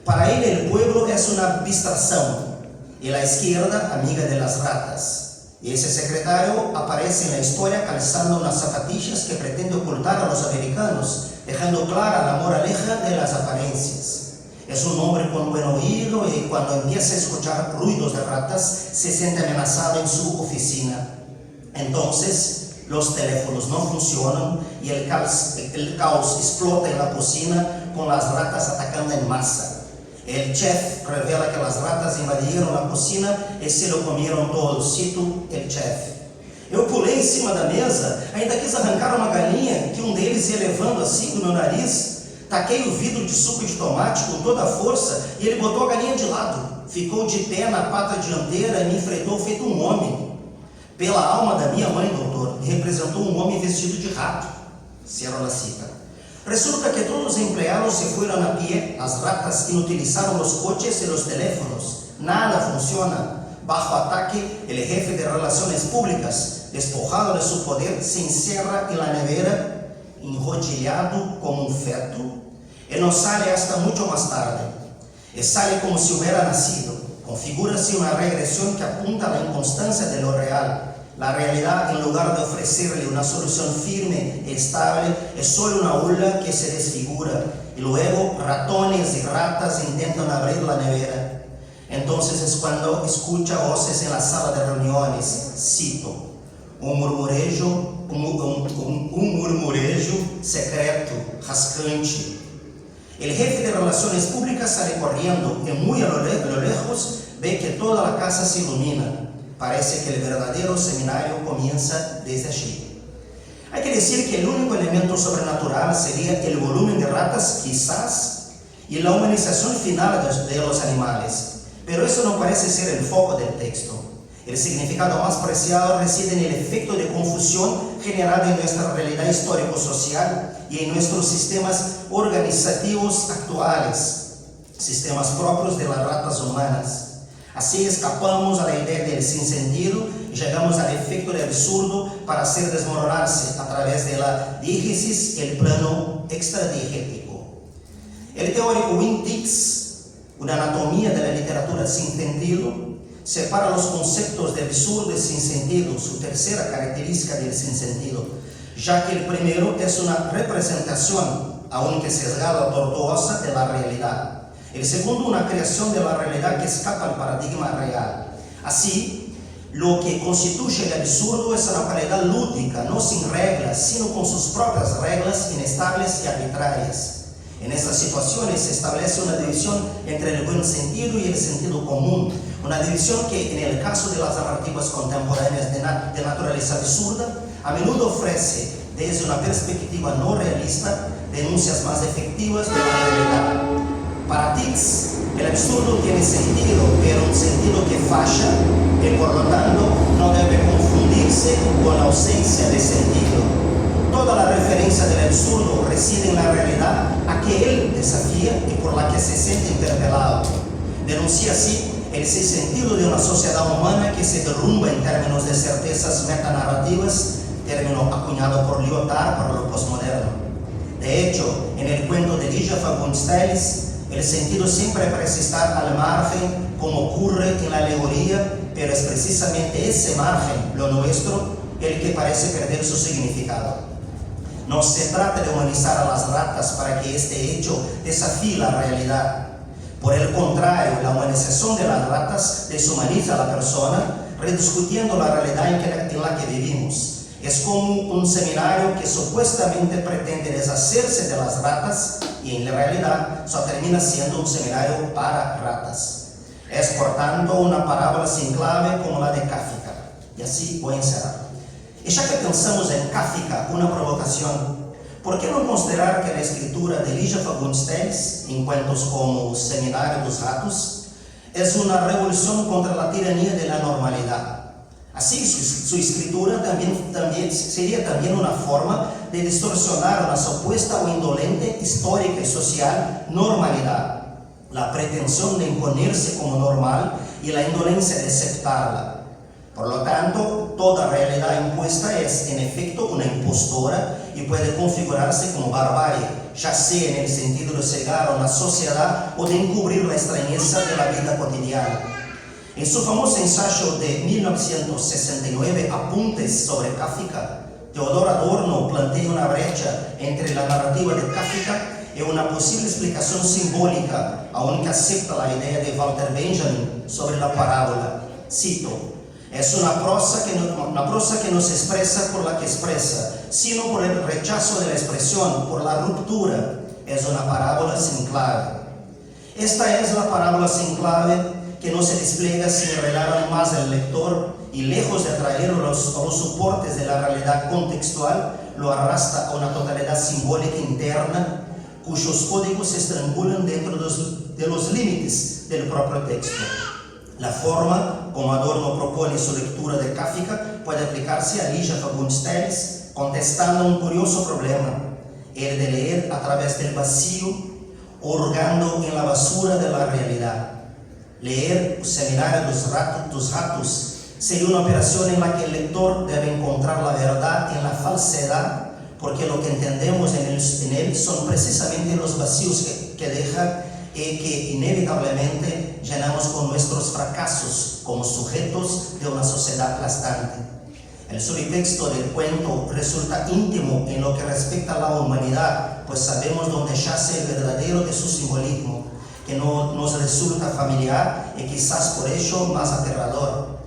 Para él el pueblo es una distracción y la izquierda amiga de las ratas. Y ese secretario aparece en la historia calzando unas zapatillas que pretende ocultar a los americanos, dejando clara la moraleja de las apariencias. Es un hombre con buen oído y cuando empieza a escuchar ruidos de ratas se siente amenazado en su oficina. Entonces los teléfonos no funcionan y el caos explota en la cocina con las ratas atacando en masa. El chef revela que las ratas invadieron la cocina y se lo comieron todo, cito el chef. Eu pulei em cima da mesa, ainda quis arrancar uma galinha que deles ia levando assim do meu nariz. Taquei o vidro de suco de tomate com toda a força e ele botou a galinha de lado. Ficou de pé na pata dianteira e me enfrentou feito um homem. Pela alma da minha mãe, doutor, representou um homem vestido de rato. Cierro la cita. Resulta que todos los empleados se fueron a pie, las ratas inutilizaron los coches y los teléfonos. Nada funciona. Bajo ataque, el jefe de Relaciones Públicas, despojado de su poder, se encierra en la nevera, enrodillado como un feto, y no sale hasta mucho más tarde. Y sale como si hubiera nacido. Configura-se una regresión que apunta a la inconstancia de lo real. La realidad, en lugar de ofrecerle una solución firme y estable, es solo una ola que se desfigura. Y luego ratones y ratas intentan abrir la nevera. Entonces es cuando escucha voces en la sala de reuniones, cito, un murmurejo secreto, rascante. El jefe de Relaciones Públicas sale corriendo y muy a lo lejos ve que toda la casa se ilumina. Parece que el verdadero seminario comienza desde allí. Hay que decir que el único elemento sobrenatural sería el volumen de ratas, quizás, y la humanización final de los animales. Pero eso no parece ser el foco del texto. El significado más preciado reside en el efecto de confusión generado en nuestra realidad histórico-social y en nuestros sistemas organizativos actuales, sistemas propios de las ratas humanas. Así escapamos a la idea del sinsentido y llegamos al efecto de absurdo para hacer desmoronarse a través de la diégesis el plano extradiegético. El teórico Wim Dix, Una anatomía de la literatura sin sentido, separa los conceptos de absurdo y sin sentido, su tercera característica del sinsentido, ya que el primero es una representación, aunque sesgada o tortuosa, de la realidad. El segundo, una creación de la realidad que escapa al paradigma real. Así, lo que constituye el absurdo es una cualidad lúdica, no sin reglas, sino con sus propias reglas inestables y arbitrarias. En estas situaciones se establece una división entre el buen sentido y el sentido común, una división que en el caso de las narrativas contemporáneas de naturaleza absurda a menudo ofrece, desde una perspectiva no realista, denuncias más efectivas de la realidad. Para Dix, el absurdo tiene sentido, pero un sentido que falla, que por lo tanto no debe confundirse con la ausencia de sentido. Toda la referencia del absurdo reside en la realidad a que él desafía y por la que se siente interpelado. Denuncia así el sinsentido de una sociedad humana que se derrumba en términos de certezas metanarrativas, término acuñado por Lyotard para lo postmoderno. De hecho, en el cuento de Ligia Fagundes Telles, el sentido siempre parece estar al margen, como ocurre en la alegoría, pero es precisamente ese margen, lo nuestro, el que parece perder su significado. No se trata de humanizar a las ratas para que este hecho desafíe la realidad. Por el contrario, la humanización de las ratas deshumaniza a la persona, rediscutiendo la realidad en la que vivimos. Es como un seminario que supuestamente pretende deshacerse de las ratas y en realidad solo termina siendo un seminario para ratas. Es por tanto una parábola sin clave como la de Kafka. Y así voy a encerrar. Y ya que pensamos en Kafka, una provocación, ¿por qué no considerar que la escritura de Ligia Fagundes Telles, en cuentos como Seminario dos Ratos, es una revolución contra la tiranía de la normalidad? Así, su escritura sería también una forma de distorsionar una supuesta o indolente histórica y social normalidad, la pretensión de imponerse como normal y la indolencia de aceptarla. Por lo tanto, toda realidad impuesta es, en efecto, una impostora y puede configurarse como barbarie, ya sea en el sentido de cegar a una sociedad o de encubrir la extrañeza de la vida cotidiana. En su famoso ensayo de 1969, Apuntes sobre Kafka, Theodor Adorno plantea una brecha entre la narrativa de Kafka y una posible explicación simbólica, aunque acepta la idea de Walter Benjamin sobre la parábola. Cito: Es una prosa que no se expresa por la que expresa, sino por el rechazo de la expresión, por la ruptura. Es una parábola sin clave. Esta es la parábola sin clave que no se despliega sin revelar aún más al lector y lejos de atraerlo a los soportes de la realidad contextual, lo arrastra a una totalidad simbólica interna cuyos códigos se estrangulan dentro de los límites del propio texto. La forma como Adorno propone su lectura de Kafka puede aplicarse a Ligia Fagundes Telles, contestando un curioso problema, el de leer a través del vacío, hurgando en la basura de la realidad. Leer o seminário dos ratos sería una operación en la que el lector debe encontrar la verdad en la falsedad, porque lo que entendemos en él son precisamente los vacíos que deja y que inevitablemente llenamos con nuestros fracasos como sujetos de una sociedad aplastante. El subtexto del cuento resulta íntimo en lo que respecta a la humanidad, pues sabemos dónde yace el verdadero de su simbolismo, que no nos resulta familiar y quizás por ello más aterrador.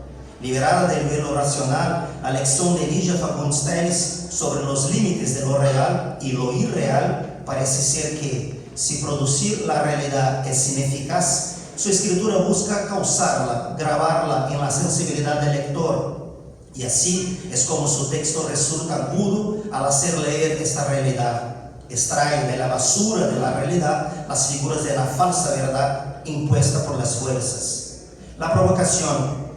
Liberada del velo racional, la lección de Ligia Fagundes Telles sobre los límites de lo real y lo irreal parece ser que, si producir la realidad es ineficaz, su escritura busca causarla, grabarla en la sensibilidad del lector. Y así es como su texto resulta agudo al hacer leer esta realidad. Extrae de la basura de la realidad las figuras de la falsa verdad impuesta por las fuerzas. La provocación: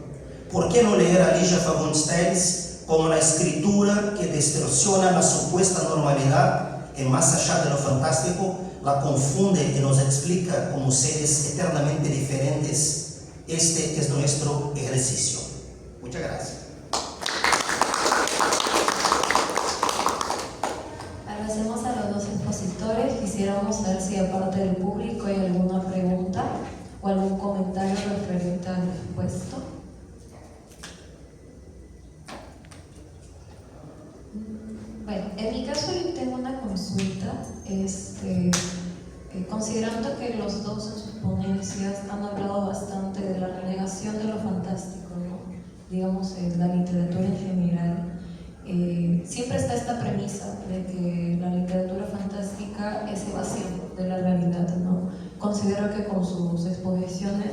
¿por qué no leer a Ligia Fagundes Telles como la escritura que distorsiona la supuesta normalidad y más allá de lo fantástico, la confunde y nos explica como seres eternamente diferentes? Este es nuestro ejercicio. Muchas gracias. Agradecemos a los dos expositores. Quisiéramos saber si aparte del público hay alguna pregunta o algún comentario referente al expuesto. Bueno, en mi caso yo tengo una consulta, considerando que los dos en sus ponencias han hablado bastante de la renegación de lo fantástico, ¿no? Digamos, en la literatura en general. Siempre está esta premisa de que la literatura fantástica es evasión de la realidad, ¿no? Considero que con sus exposiciones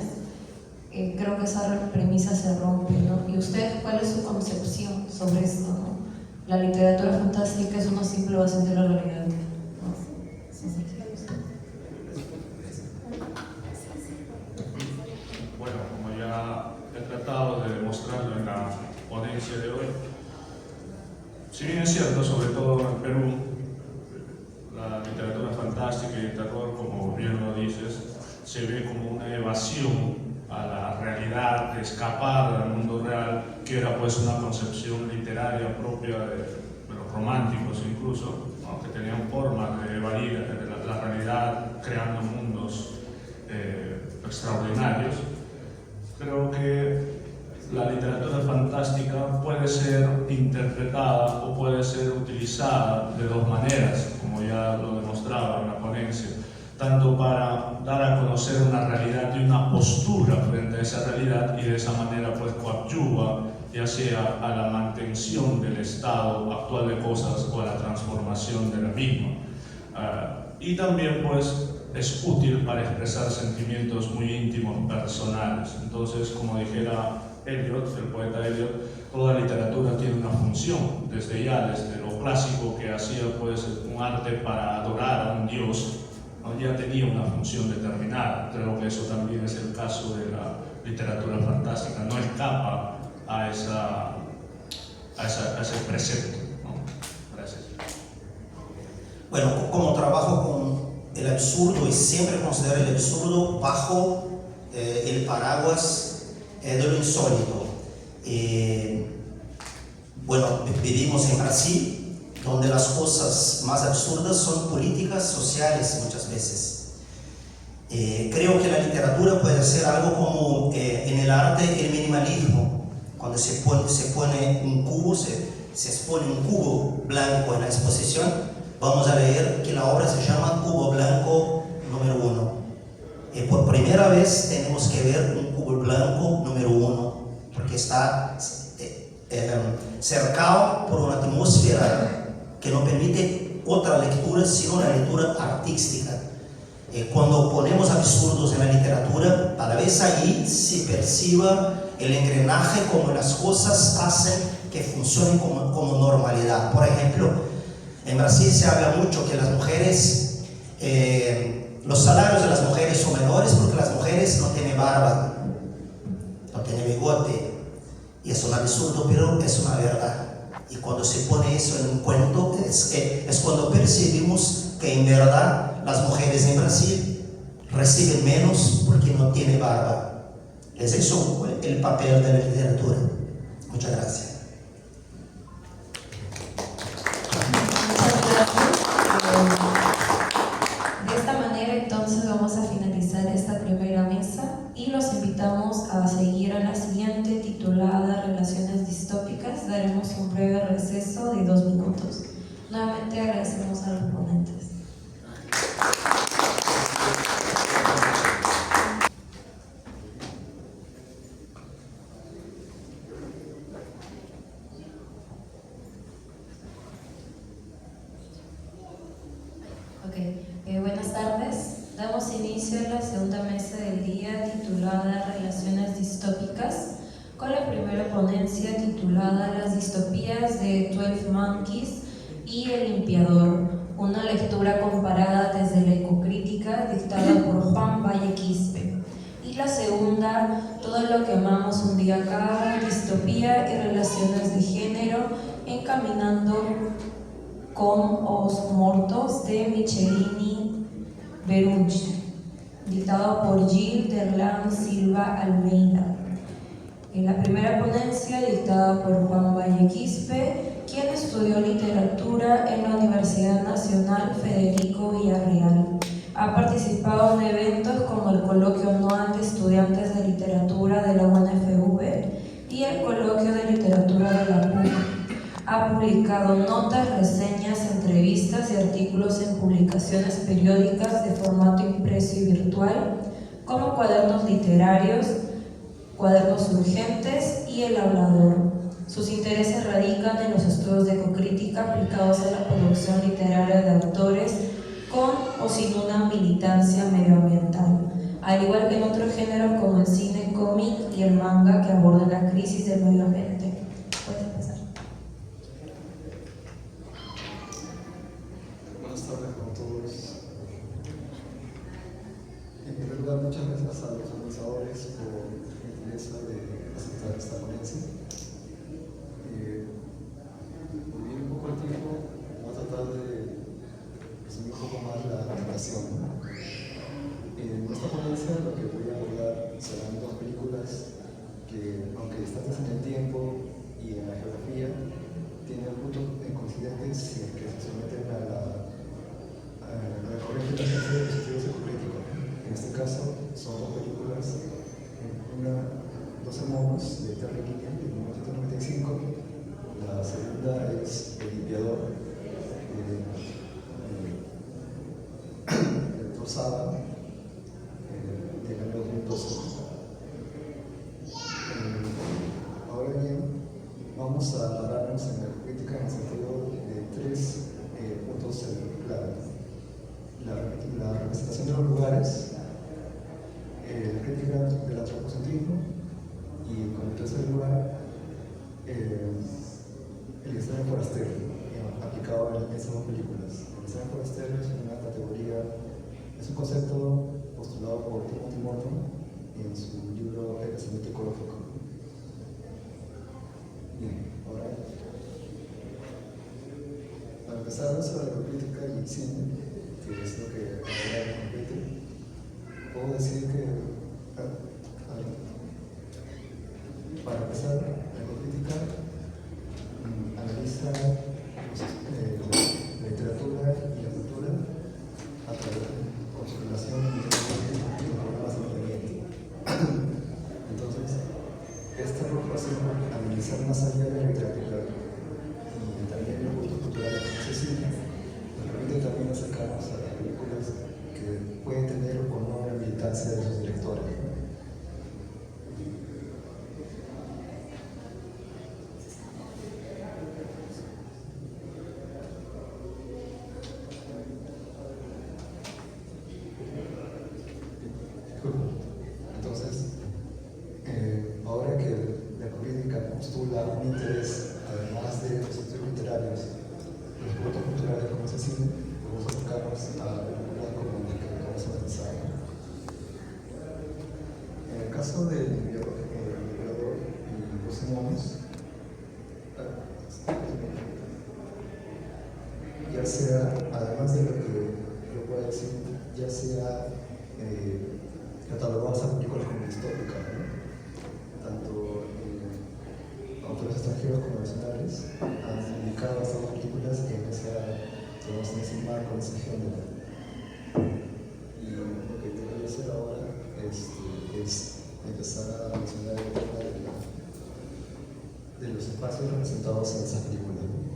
creo que esa premisa se rompe, ¿no? ¿Y usted cuál es su concepción sobre esto, no? La literatura fantástica es una simple evasión de la realidad, ¿no? Bueno, como ya he tratado de demostrarlo en la ponencia de hoy, si bien es cierto, sobre todo en Perú, la literatura fantástica y el terror, como bien lo dices, se ve como una evasión a la realidad, de escapar del mundo real, que era pues una concepción literaria propia de los románticos incluso, ¿no? Que tenían formas de evadir la realidad creando mundos extraordinarios. Creo que la literatura fantástica puede ser interpretada o puede ser utilizada de dos maneras, como ya lo demostraba en la ponencia, tanto para dar a conocer una realidad y una postura frente a esa realidad, y de esa manera pues coadyuva ya sea a la mantención del estado actual de cosas o a la transformación de la misma. Y también pues es útil para expresar sentimientos muy íntimos, personales. Entonces, como dijera Eliot, el poeta Eliot, toda literatura tiene una función, desde lo clásico que hacía pues un arte para adorar a un dios, ¿no? Ya tenía una función determinada. Creo que eso también es el caso de la literatura fantástica, no escapa a ese precepto, ¿no? Gracias. Bueno, como trabajo con el absurdo y siempre considero el absurdo bajo el paraguas de lo insólito. Bueno, vivimos en Brasil, donde las cosas más absurdas son políticas sociales muchas veces. Creo que la literatura puede ser algo como en el arte el minimalismo, cuando se expone un cubo blanco en la exposición. Vamos a leer que la obra se llama Cubo Blanco número 1. Por primera vez tenemos que ver un cubo blanco número 1, porque porque está cercado por una atmósfera que no permite otra lectura sino una lectura artística. Cuando ponemos absurdos en la literatura, tal vez allí se perciba el engranaje como las cosas hacen que funcionen como normalidad. Por ejemplo, en Brasil se habla mucho que las mujeres, los salarios de las mujeres son menores porque las mujeres no tienen barba, no tienen bigote. Y es un absurdo, pero es una verdad. Y cuando se pone eso en un cuento, es cuando percibimos que en verdad las mujeres en Brasil reciben menos porque no tienen barba. Es eso el papel de la literatura. Muchas gracias. De esta manera entonces vamos a finalizar esta primera mesa y los invitamos a seguir a la siguiente titulada Relaciones distópicas. Daremos un breve receso de 2 minutos. Nuevamente agradecemos a los ponentes. Buenas tardes. Damos inicio a la segunda mesa del día titulada Relaciones distópicas, con la primera ponencia titulada Las distopías de 12 Monkeys y El limpiador, una lectura comparada desde la ecocrítica dictada por Juan Valle Quispe. Y la segunda, Todo lo que amamos un día acaba, distopía y relaciones de género, encaminando con Os Mortos de Michelini Berucci, dictado por Gil Derlan Silva Almeida. En la primera ponencia, dictada por Juan Valle Quispe, quien estudió literatura en la Universidad Nacional Federico Villarreal. Ha participado en eventos como el Coloquio Anual de Estudiantes de Literatura de la UNFV y el Coloquio de Literatura de la PUC. Ha publicado notas, reseñas, entrevistas y artículos en publicaciones periódicas de formato impreso y virtual, como Cuadernos Literarios, Cuadernos Urgentes y El Hablador. Sus intereses radican en los estudios de ecocrítica aplicados a la producción literaria de autores con o sin una militancia medioambiental, al igual que en otros géneros como el cine, cómic y el manga que abordan la crisis del medio ambiente. Puedes empezar. Buenas tardes a todos. En primer lugar, muchas gracias a los organizadores por la gentileza de aceptar esta ponencia. Por bien un poco el tiempo, voy a tratar de resumir un poco más la relación. En esta ponencia lo que voy a abordar serán 2 películas que, aunque distantes en el tiempo y en la geografía, tienen puntos coincidentes y que se someten a la corriente de los estudios ecocríticos. En este caso, son 2 películas, una 12 monos de Terry Gilliam de 1995, la segunda es El limpiador de Rosada del año 2012. Ahora bien, vamos a hablarnos en la crítica en el sentido de 3 puntos clave: la representación de los lugares, la crítica del antropocentrismo y, como tercer lugar, el extremo forastero, aplicado en estas 2 películas. El extremo forastero es una categoría, es un concepto postulado por Timothy Morton en su libro El pensamiento ecológico. Bien, ahora, para empezar sobre la crítica y el cine, que es lo que ahora me compete, puedo decir que, para empezar, la crítica analiza la literatura y la cultura a través con su relación con los problemas del ambiente. Entonces, esta preocupación por analizar más allá de la literatura y también los gustos culturales accesibles nos permite también acercarnos a las películas que pueden tener o no la militancia de sus directores. película un interés, además de los estudios literarios, los productos culturales como ese cine, podemos acercarnos a la película como la que vamos a pensar. En el caso del Emperador y los monos, ya sea, además de lo que yo pueda decir, ya sea catalogado esa película como distópica, ¿no? Tanto autores extranjeros como nacionales han dedicado a estas películas en ese marco, en ese género. Y lo que te voy a hacer ahora es empezar a mencionar el tema de los espacios representados en esas películas, ¿no?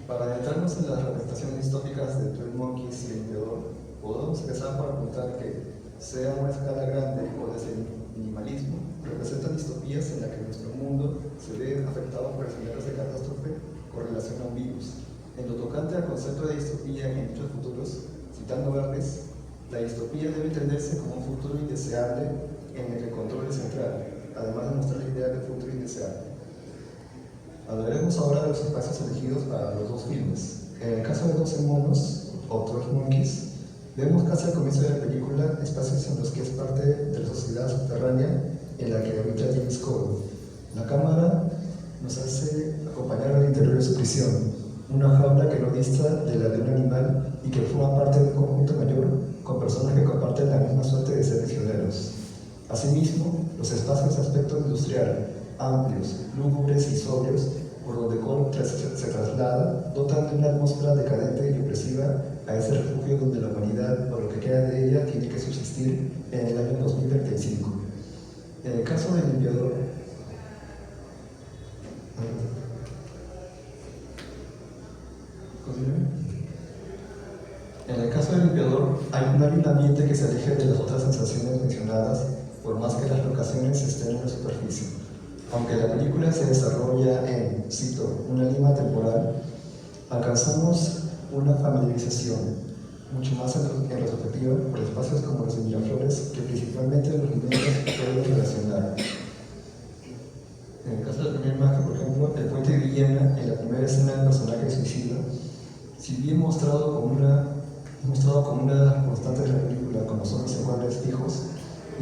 Para adentrarnos en las representaciones distópicas de 12 Monkeys y El Emperador, podemos empezar por apuntar que, sea a una escala grande o desde el minimalismo, representan distopías en las que nuestro mundo se ve afectado por escenarios de catástrofe con relación a un virus. En lo tocante al concepto de distopía en muchos futuros, citando Verdes, la distopía debe entenderse como un futuro indeseable en el que el control es central, además de mostrar la idea de futuro indeseable. Hablaremos ahora de los espacios elegidos para los dos filmes. En el caso de 12 monos, o 12 Monkeys, vemos casi al comienzo de la película espacios en los que es parte de la sociedad subterránea en la que habita James Cole. La cámara nos hace acompañar al interior de su prisión, una jaula que no dista de la de un animal y que forma parte de un conjunto mayor con personas que comparten la misma suerte de ser prisioneros. Asimismo, los espacios de aspecto industrial, amplios, lúgubres y sobrios, por donde Cole se traslada, dotan de una atmósfera decadente y opresiva a ese refugio donde la humanidad, o lo que queda de ella, tiene que subsistir en el año 2035. En el caso del Limpiador, no hay un ambiente que se aleje de las otras sensaciones mencionadas, por más que las locaciones estén en la superficie. Aunque la película se desarrolla en, cito, una línea temporal, alcanzamos una familiarización, mucho más en retrospectiva, por espacios como los de Miraflores, que principalmente los niños pueden relacionar. En el caso de la primera imagen, por ejemplo, el puente de Villena, en la primera escena del personaje suicida, si bien mostrado como una de las constantes de la película, como son los encuadres fijos,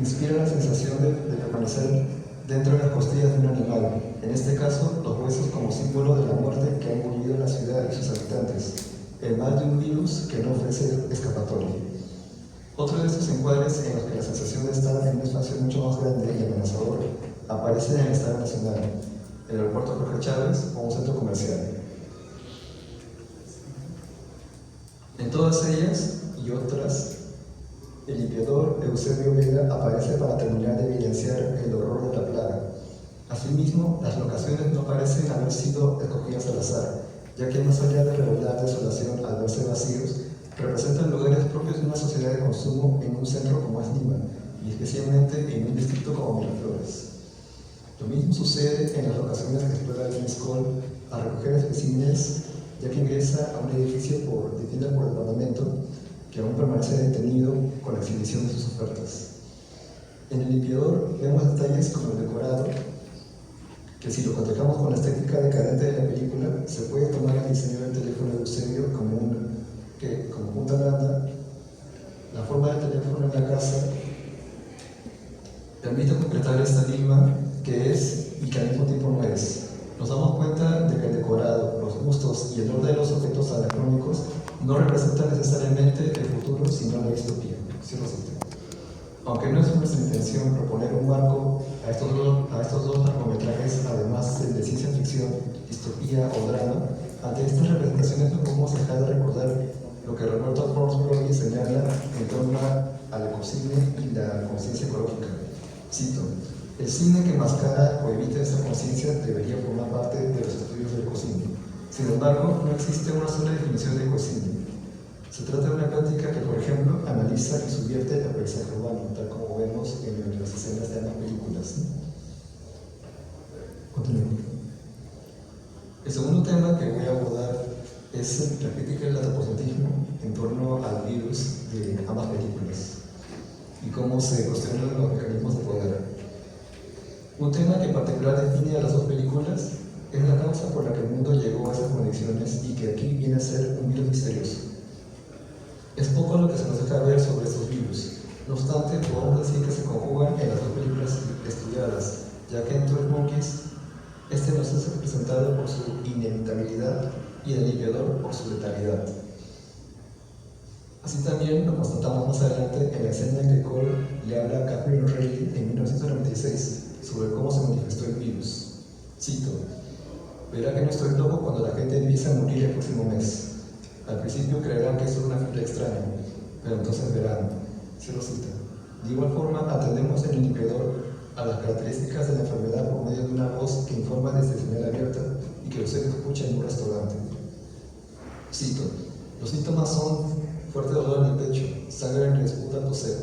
inspira la sensación de permanecer dentro de las costillas de un animal, en este caso los huesos como símbolo de la muerte que ha engullido la ciudad y sus habitantes, el mal de un virus que no ofrece escapatoria. Otro de estos encuadres en los que la sensación de estar en un espacio mucho más grande y amenazador aparece en el Estadio Nacional, el aeropuerto Jorge Chávez o un centro comercial. En todas ellas y otras, el limpiador Eusebio Vega aparece para terminar de evidenciar el horror de la plaga. Asimismo, las locaciones no parecen haber sido escogidas al azar, ya que más allá de revelar desolación al verse vacíos, representan lugares propios de una sociedad de consumo en un centro como es Lima, y especialmente en un distrito como Miraflores. Lo mismo sucede en las locaciones que explora James Cole a recoger especímenes, ya que ingresa a un edificio detido por el Parlamento, que aún permanece detenido con la exhibición de sus ofertas. En el limpiador vemos detalles como el decorado, que si lo contejamos con la estética decadente de la película, se puede tomar el diseño del teléfono de Eusebio como punta blanda. La forma del teléfono en la casa permite completar esta Lima que es y que al mismo tiempo no es. Nos damos cuenta de que el decorado, los gustos y el orden de los objetos anacrónicos no representan necesariamente el futuro, sino la distopía. Aunque no es nuestra intención proponer un marco a estos dos largometrajes, además de ciencia ficción, distopía o drama, ante estas representaciones no podemos dejar de recordar lo que Roberto Forsberg señala en torno al ecocine y la conciencia ecológica. Cito: el cine que mascara o evita esta conciencia debería formar parte de los estudios del ecocine. Sin embargo, no existe una sola definición de ecocine. Se trata de una práctica que, por ejemplo, analiza y subvierte el paisaje urbano, tal como vemos en las escenas de ambas películas. Continuemos. El segundo tema que voy a abordar es la crítica del antropocentismo en torno al virus de ambas películas y cómo se cuestionan los mecanismos de poder. Un tema que en particular define a las dos películas es la causa por la que el mundo llegó a esas condiciones y que aquí viene a ser un virus misterioso. Es poco lo que se nos deja ver sobre estos virus. No obstante, podemos decir que se conjugan en las dos películas estudiadas, ya que en 12 Monkeys este nos es presentado por su inevitabilidad y el limpiador por su letalidad. Así también lo constatamos más adelante en la escena en que Cole le habla a Catherine O'Reilly en 1996 sobre cómo se manifestó el virus. Cito: verá que no estoy loco cuando la gente empieza a morir el próximo mes. Al principio creerán que es una fila extraña, pero entonces verán. Cierro cita. De igual forma, atendemos en el limpiador a las características de la enfermedad por medio de una voz que informa desde señal abierta y que usted escucha en un restaurante. Cito: los síntomas son fuerte dolor en el pecho, sangre en la disputa toser,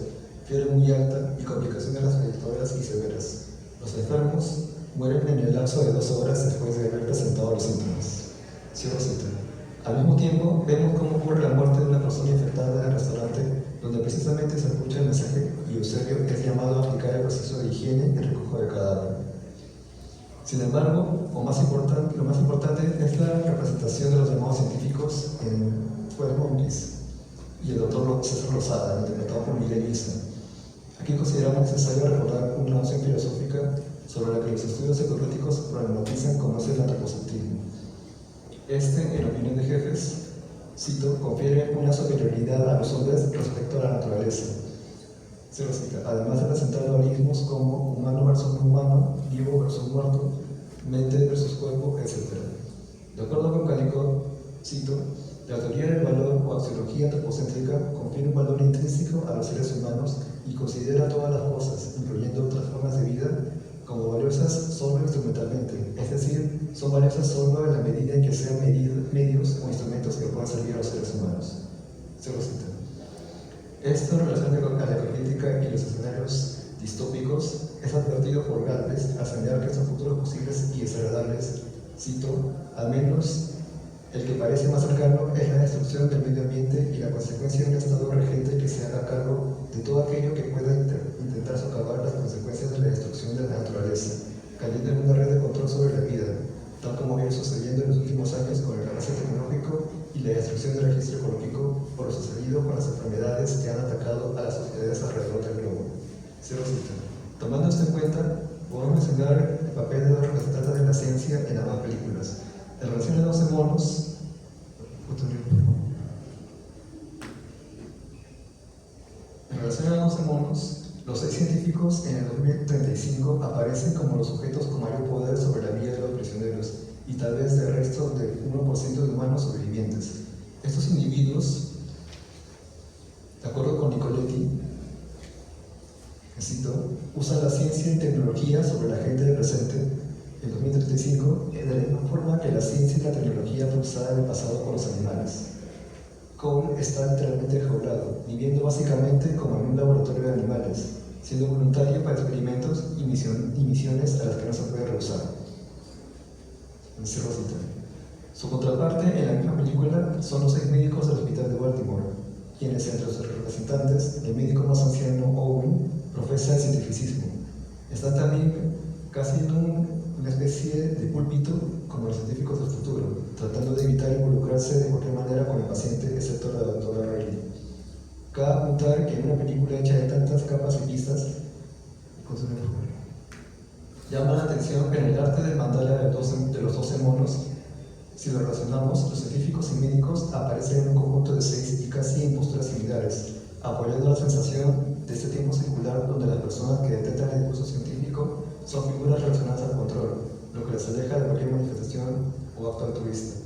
fiebre muy alta y complicaciones respiratorias y severas. Los enfermos mueren en el lapso de 2 horas después de haber presentado los síntomas. Cierro cita. Al mismo tiempo, vemos cómo ocurre la muerte de una persona infectada en el restaurante, donde precisamente se escucha el mensaje y Eusebio es llamado a aplicar el proceso de higiene y recojo de cadáver. Sin embargo, lo más importante es la representación de los llamados científicos en 12 Monkeys y el doctor César Lozada, interpretado por Miguel Isa. Aquí consideramos necesario recordar una noción filosófica sobre la que los estudios psicológicos problematizan como es el antropocentismo. Este, en opinión de Jeffes, cito, confiere una superioridad a los hombres respecto a la naturaleza. Cierro cita. Además de presentar dualismos como humano versus no humano, vivo versus muerto, mente versus cuerpo, etc. De acuerdo con Calico, cito, la teoría del valor o axiología antropocéntrica confiere un valor intrínseco a los seres humanos y considera todas las cosas, incluyendo otras formas de vida, como valiosas solo instrumentalmente, es decir, son valiosas solo en la medida en que sean medios o instrumentos que puedan servir a los seres humanos. Cierro cita. Esto en relación a la ecocrítica y los escenarios distópicos es advertido por Galvez al señalar que estos futuros posibles y desagradables, cito, al menos el que parece más cercano es la destrucción del medio ambiente y la consecuencia de un estado regente que se haga cargo de todo aquello que pueda intentar socavar las consecuencias de la destrucción de la naturaleza, cayendo en una red de control sobre la vida, tal como viene sucediendo en los últimos años con el avance tecnológico y la destrucción del registro ecológico por lo sucedido con las enfermedades que han atacado a las sociedades alrededor del globo. Cierro cita. Tomando esto en cuenta, podemos mencionar el papel de los representantes de la ciencia en ambas películas. En relación a 12 monos, los 6 científicos en el 2035 aparecen como los sujetos con mayor poder sobre la vida de los prisioneros y tal vez del resto del 1% de humanos sobrevivientes. Estos individuos, de acuerdo con Nicoletti, cito, usan la ciencia y tecnología sobre la gente del presente en 2035 de la misma forma que la ciencia y la tecnología fue usada en el pasado por los animales. Cole está literalmente enjaulado, viviendo básicamente como en un laboratorio de animales, siendo voluntario para experimentos y misiones a las que no se puede rehusar. Cierro cita. Su contraparte en la misma película son los 6 médicos del hospital de Baltimore, quienes entre sus representantes, el médico más anciano, Owen, profesa el cientificismo. Están también casi en una especie de púlpito como los científicos del futuro, tratando de evitar involucrarse de cualquier manera con el paciente, excepto la doctora Reilly. Cabe apuntar que en una película hecha de tantas capas y pistas, llama la atención en el arte del mandala de los 12 monos. Si lo relacionamos, los científicos y médicos aparecen en un conjunto de 6 y casi en posturas similares, apoyando la sensación de este tiempo circular donde las personas que detectan el discurso científico son figuras relacionadas al control, lo que les aleja de cualquier manifestación o acto altruista.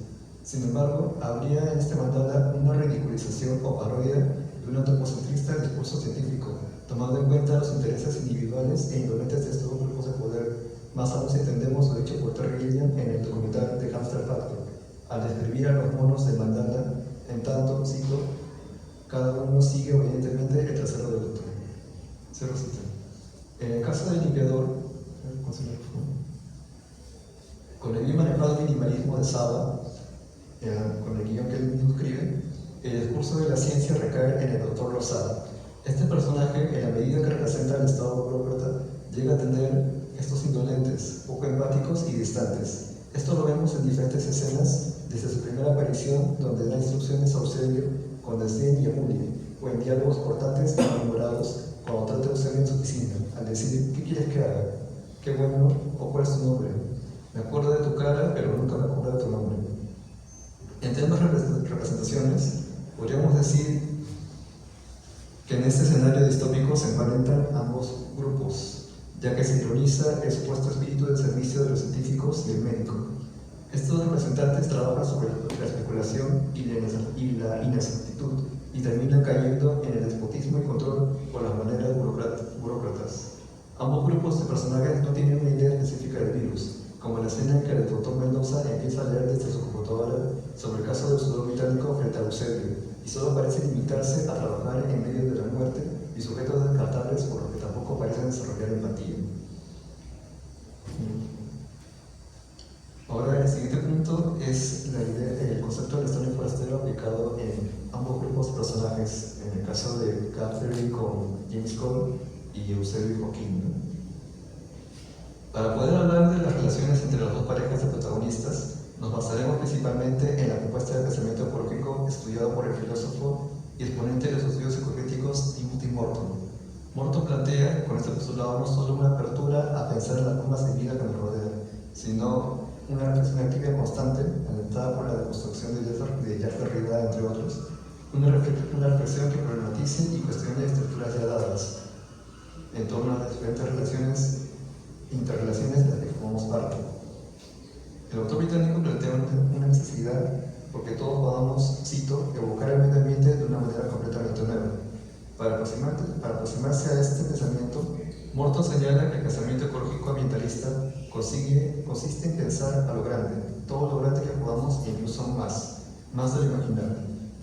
Sin embargo, habría en este mandala una ridiculización o parodia de un antropocentrista discurso científico, tomando en cuenta los intereses individuales e indolentes de estos grupos de poder, más aún si entendemos lo dicho por Terry Gilliam en el documental The Hamster Factor, al describir a los monos del mandala, en tanto, cito, cada uno sigue obedientemente el trasero del otro. Cierro cita. En el caso del limpiador, con el bien manejado minimalismo de Saba, con el guión que él mismo escribe, el discurso de la ciencia recae en el doctor Lozada. Este personaje, en la medida que representa al Estado burócrata, llega a tener estos indolentes, poco empáticos y distantes. Esto lo vemos en diferentes escenas, desde su primera aparición, donde da instrucciones a Eusebio con desdén y amulia, o en diálogos cortantes y malhumorados cuando trata a Eusebio en su oficina, al decir: ¿qué quieres que haga? ¿Qué bueno? ¿O cuál es tu nombre? Me acuerdo de tu cara, pero nunca me acuerdo de tu nombre. Entre ambas representaciones, podríamos decir que en este escenario distópico se emparentan ambos grupos, ya que se ironiza el supuesto espíritu de servicio de los científicos y el médico. Estos representantes trabajan sobre la especulación y la inexactitud y terminan cayendo en el despotismo y control por las maneras burócratas. Ambos grupos de personajes no tienen una idea específica del virus, como la escena en que el doctor Mendoza empieza a leer desde su computadora sobre el caso del sudor británico frente a Eusebio, y solo parece limitarse a trabajar en medio de la muerte y sujetos descartables, por lo que tampoco parecen desarrollar empatía. Ahora, el siguiente punto es el concepto del extraño forastero aplicado en ambos grupos de personajes, en el caso de Catherine con James Cole y Eusebio y Joaquín. Para poder hablar de las relaciones entre las dos parejas de protagonistas, nos basaremos principalmente en la propuesta de pensamiento ecológico estudiado por el filósofo y exponente de los estudios psicocríticos Timothy Morton. Morton plantea con este postulado no solo una apertura a pensar en las formas de vida que nos rodean, sino una reflexión activa y constante, alentada por la deconstrucción de Jacques Derrida, entre otros, una reflexión que problematice y cuestione estructuras ya dadas en torno a las diferentes interrelaciones de las que formamos parte. El autor británico plantea una necesidad porque todos podamos, cito, evocar el medio ambiente de una manera completamente nueva. Para aproximarse a este pensamiento, Morton señala que el pensamiento ecológico ambientalista consiste en pensar a lo grande, todo lo grande que podamos e incluso más de lo imaginable.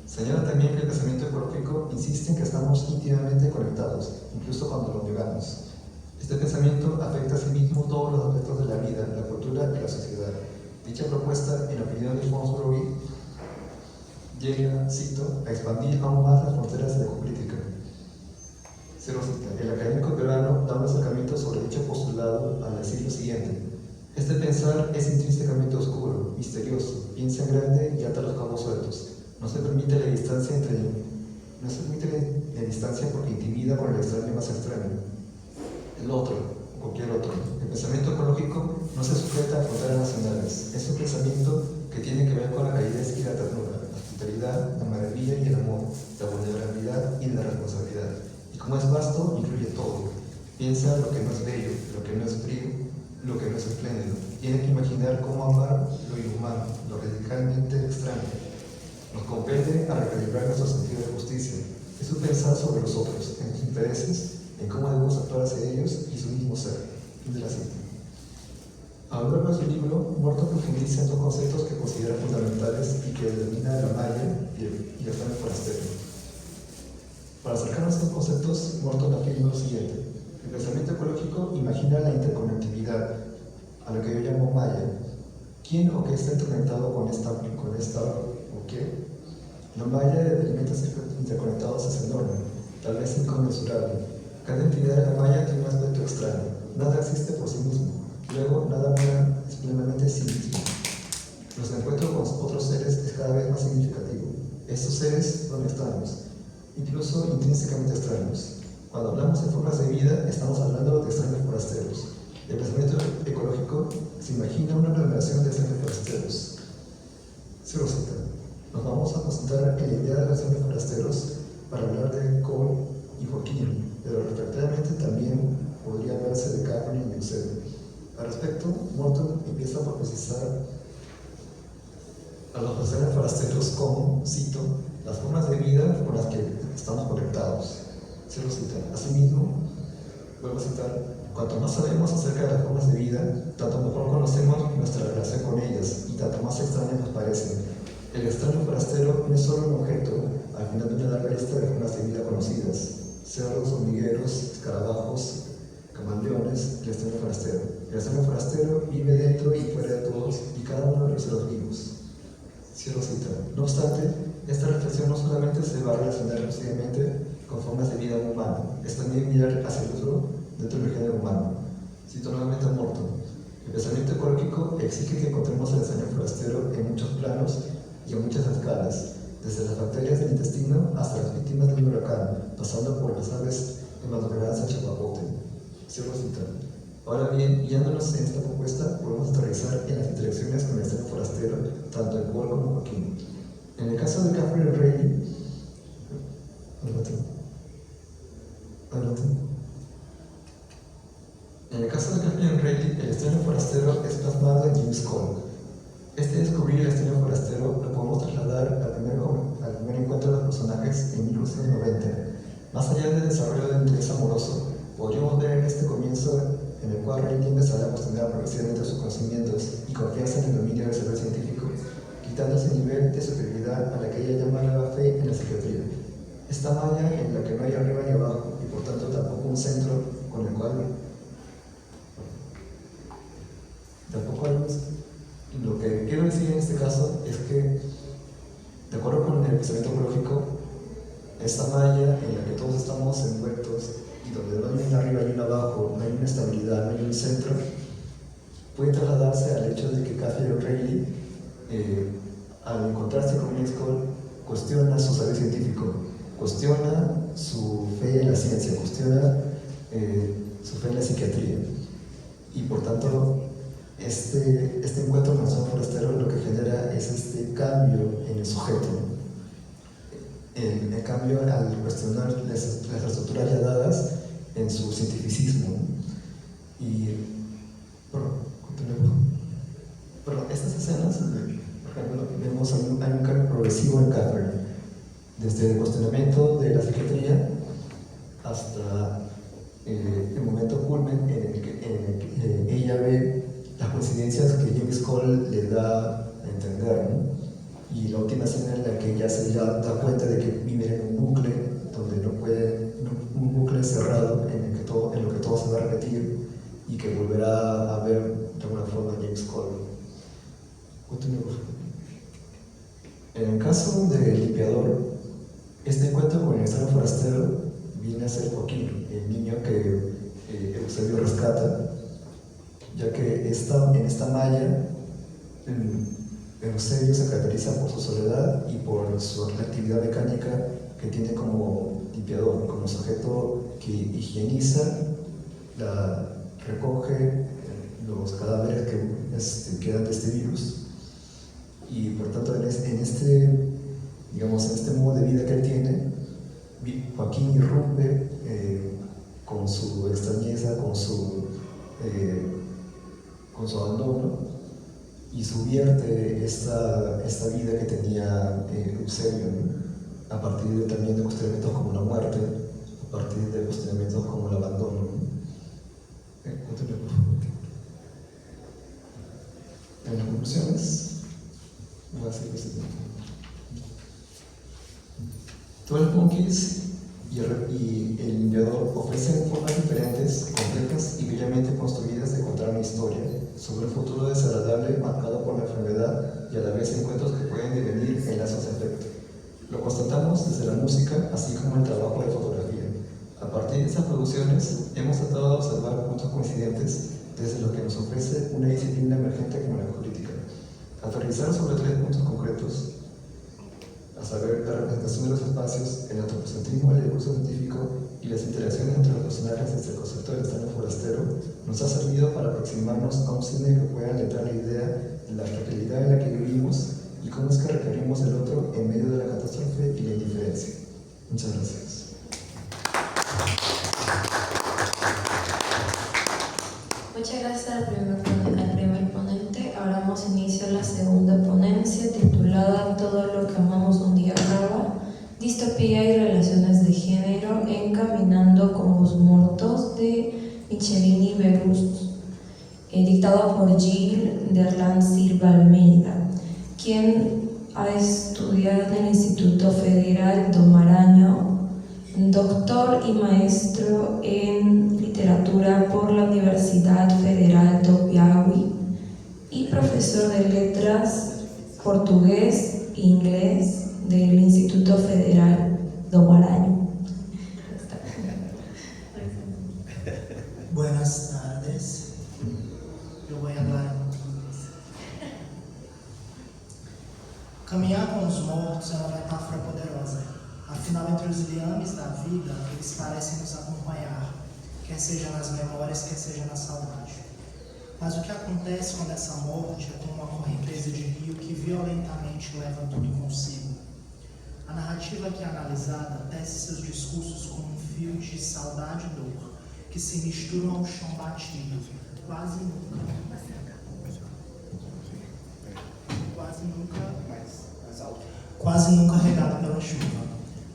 Señala también que el pensamiento ecológico insiste en que estamos íntimamente conectados, incluso cuando lo negamos. Este pensamiento afecta a sí mismo todos los aspectos de la vida, la cultura y la sociedad. Dicha propuesta, en la opinión de Fons Breuil, llega, cito, a expandir aún más las fronteras de la política. El académico peruano da un acercamiento sobre dicho postulado al decir lo siguiente: este pensar es intrínsecamente oscuro, misterioso, piensa en grande y ata los cabos sueltos. No se permite la distancia porque intimida con el extraño más extraño. El otro, cualquier otro. El pensamiento ecológico no se sujeta a fronteras nacionales. Es un pensamiento que tiene que ver con la calidez y la ternura, la hospitalidad, la maravilla y el amor, la vulnerabilidad y la responsabilidad. Y como es vasto, incluye todo. Piensa lo que no es bello, lo que no es frío, lo que no es espléndido. Tiene que imaginar cómo amar lo inhumano, lo radicalmente extraño. Nos compete a recalibrar nuestro sentido de justicia. Es un pensar sobre los otros, en sus intereses, en cómo debemos actuar hacia ellos y su mismo ser. Fin de la cita. A lo largo de su libro, Morton profundiza en dos conceptos que considera fundamentales y que determina la malla y el extraño forastero. Para acercarnos a estos conceptos, Morton afirma lo siguiente: el pensamiento ecológico imagina la interconectividad, a lo que yo llamo malla. ¿Quién o qué está interconectado con esta o qué? La malla de elementos interconectados es enorme, tal vez inconmensurable. Cada entidad de la malla tiene un aspecto extraño. Nada existe por sí mismo. Luego, nada más es plenamente sí mismo. Los encuentros con otros seres es cada vez más significativo. Estos seres son extraños, incluso intrínsecamente extraños. Cuando hablamos de formas de vida, estamos hablando de extraños forasteros. El pensamiento ecológico se imagina una relación de extraños forasteros. Cero cita. Nos vamos a concentrar en la idea de relación de forasteros para hablar de Cole y Joaquín, pero reflexivamente también podría hablarse de Catherine y Eusebio. Al respecto, Morton empieza por precisar a los extraños forasteros como, cito, las formas de vida con las que estamos conectados. Cierro cita. Asimismo, vuelvo a citar: cuanto más sabemos acerca de las formas de vida, tanto mejor conocemos nuestra relación con ellas y tanto más extrañas nos parecen. El extraño forastero no es solo un objeto al final de una larga lista de formas de vida conocidas: cerdos, hormigueros, escarabajos, camaleones, el extraño forastero. El extraño forastero vive dentro y fuera de todos y cada uno de los seres vivos. Cierro cita. No obstante, esta reflexión no solamente se va a relacionar exclusivamente con formas de vida humana, es también mirar hacia el otro dentro del género humano. Cito nuevamente a Morton. El pensamiento ecológico exige que encontremos el daño forastero en muchos planos y en muchas escalas, desde las bacterias del intestino hasta las víctimas del huracán, pasando por las aves emanueladas al chapapote. Cierro cita. Ahora bien, guiándonos en esta propuesta, podemos aterrizar en las interacciones con el daño forastero, tanto en Paul como Joaquín. En el caso de Catherine Reilly, En el caso de Catherine Reilly, el extraño forastero es plasmado en James Cole. Este descubrir el extraño forastero lo podemos trasladar al primer encuentro de los personajes en 1990. Más allá del desarrollo del interés amoroso, podríamos ver en este comienzo en el cual Reilly empezará a cuestionar progresivamente sus conocimientos y confianza en el dominio del saber científico, quitando ese nivel de superioridad a la que ella llama nueva fe en la psiquiatría. Esta malla en la que no hay arriba ni abajo y por tanto tampoco un centro con el cual lo que quiero decir en este caso es que, de acuerdo con el pensamiento ecológico, esta malla en la que todos estamos envueltos y donde no hay un arriba y un abajo, no hay una estabilidad, no hay un centro, puede trasladarse al hecho de que Catherine Reilly, al encontrarse con James Cole, cuestiona su saber científico, cuestiona su fe en la ciencia, cuestiona su fe en la psiquiatría. Y por tanto, este encuentro con el daño forastero lo que genera es este cambio en el sujeto, el cambio al cuestionar las estructuras ya dadas en su cientificismo. Y, estas escenas, por ejemplo, vemos hay un cambio progresivo en Catherine, desde el cuestionamiento de la psiquiatría hasta el momento culmen en el que ella ve las coincidencias que James Cole le da a entender, ¿no? Y la última escena en la que ella se da cuenta de que vive en un bucle donde no puede, un bucle cerrado en lo que todo se va a repetir y que volverá a ver de alguna forma James Cole. En el caso del limpiador, este encuentro con el extraño forastero viene a ser Joaquín, el niño que Eusebio rescata, ya que en esta malla Eusebio se caracteriza por su soledad y por su actividad mecánica que tiene como limpiador, como sujeto que higieniza, recoge los cadáveres que quedan de este virus, y por tanto en este modo de vida que él tiene, Joaquín irrumpe con su extrañeza, con su abandono, y subvierte esta vida que tenía Eusebio, ¿no? A partir también de cuestionamientos como la muerte, a partir de cuestionamientos como el abandono, ¿no? En las conclusiones, voy a hacer lo siguiente. Twelve Monkeys y el limpiador ofrecen formas diferentes, complejas y bellamente construidas de contar una historia sobre un futuro desagradable marcado por la enfermedad y a la vez encuentros que pueden devenir en lazos de afecto. Lo constatamos desde la música, así como el trabajo de fotografía. A partir de estas producciones, hemos tratado de observar puntos coincidentes desde lo que nos ofrece una disciplina emergente como la política. Aterrizar sobre 3 puntos concretos, a saber, la representación de los espacios, el antropocentrismo del discurso científico y las interacciones entre los personajes desde el concepto del extraño forastero, nos ha servido para aproximarnos a un cine que pueda alentar la idea de la fragilidad en la que vivimos y cómo es que requerimos el otro en medio de la catástrofe y la indiferencia. Muchas gracias. Muchas gracias al primer ponente. Ahora damos inicio a la segunda ponencia titulada Todo lo que amamos un día acaba, distopía y relaciones de género encaminando con los muertos de Michelini Berus, dictado por Gil Derlan Silva Almeida, quien ha estudiado en el Instituto Federal do Maranhão, doctor y maestro en literatura por la Universidad Federal do Piauí y profesor de letras portugués e inglés del Instituto Federal do Maranhão. Buenas tardes. Eu vou falar em português. Caminhar com os mortos é uma metáfora poderosa. Afinal, entre os liames da vida, eles parecem nos acompanhar, quer seja nas memórias, quer seja na saudade. Mas o que acontece quando essa morte é como uma correnteza de rio que violentamente leva tudo consigo? A narrativa aqui analisada tece seus discursos como um fio de saudade e dor, que se misturam ao chão batido, quase nunca regado pela chuva,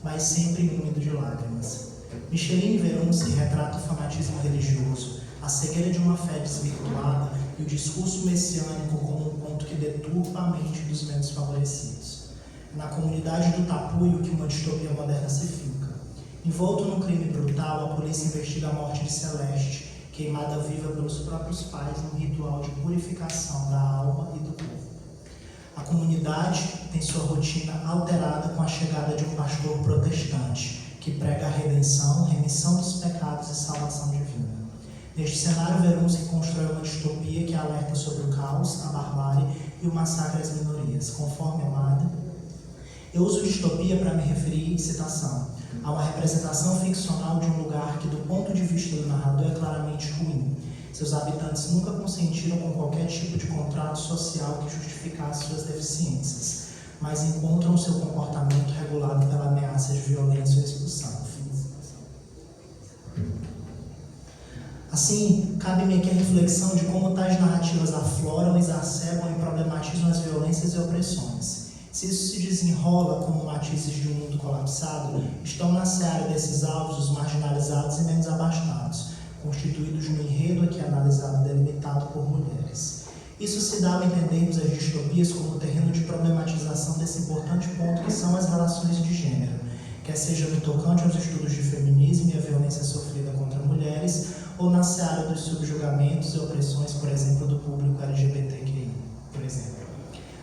mas sempre úmido de lágrimas. Micheline Verunski retrata o fanatismo religioso, a cegueira de uma fé desvirtuada e o discurso messiânico como um ponto que deturpa a mente dos menos favorecidos. É na comunidade do Tapuio que uma distopia moderna se finca. Envolto num crime brutal, a polícia investiga a morte de Celeste, queimada viva pelos próprios pais num ritual de purificação da alma e do corpo. A comunidade tem sua rotina alterada com a chegada de um pastor protestante, que prega a redenção, remissão dos pecados e salvação divina. Neste cenário, Verunski constrói uma distopia que alerta sobre o caos, a barbárie e o massacre às minorias. Conforme Amada, eu uso distopia para me referir, citação, a uma representação ficcional de um lugar que, do ponto de vista do narrador, é claramente ruim. Seus habitantes nunca consentiram com qualquer tipo de contrato social que justificasse suas deficiências, mas encontram seu comportamento regulado pela ameaça de violência ou expulsão. Assim, cabe-me aqui a reflexão de como tais narrativas afloram, exacerbam e problematizam as violências e opressões. Se isso se desenrola como matizes de um mundo colapsado, estão na seara desses alvos os marginalizados e menos abastados, constituídos no enredo aqui analisado e delimitado por mulheres. Isso se dá ao entendermos as distopias como terreno de problematização desse importante ponto que são as relações de gênero, quer seja no tocante aos estudos de feminismo e a violência sofrida contra mulheres, ou na seara dos subjugamentos e opressões, por exemplo, do público LGBTQI, por exemplo.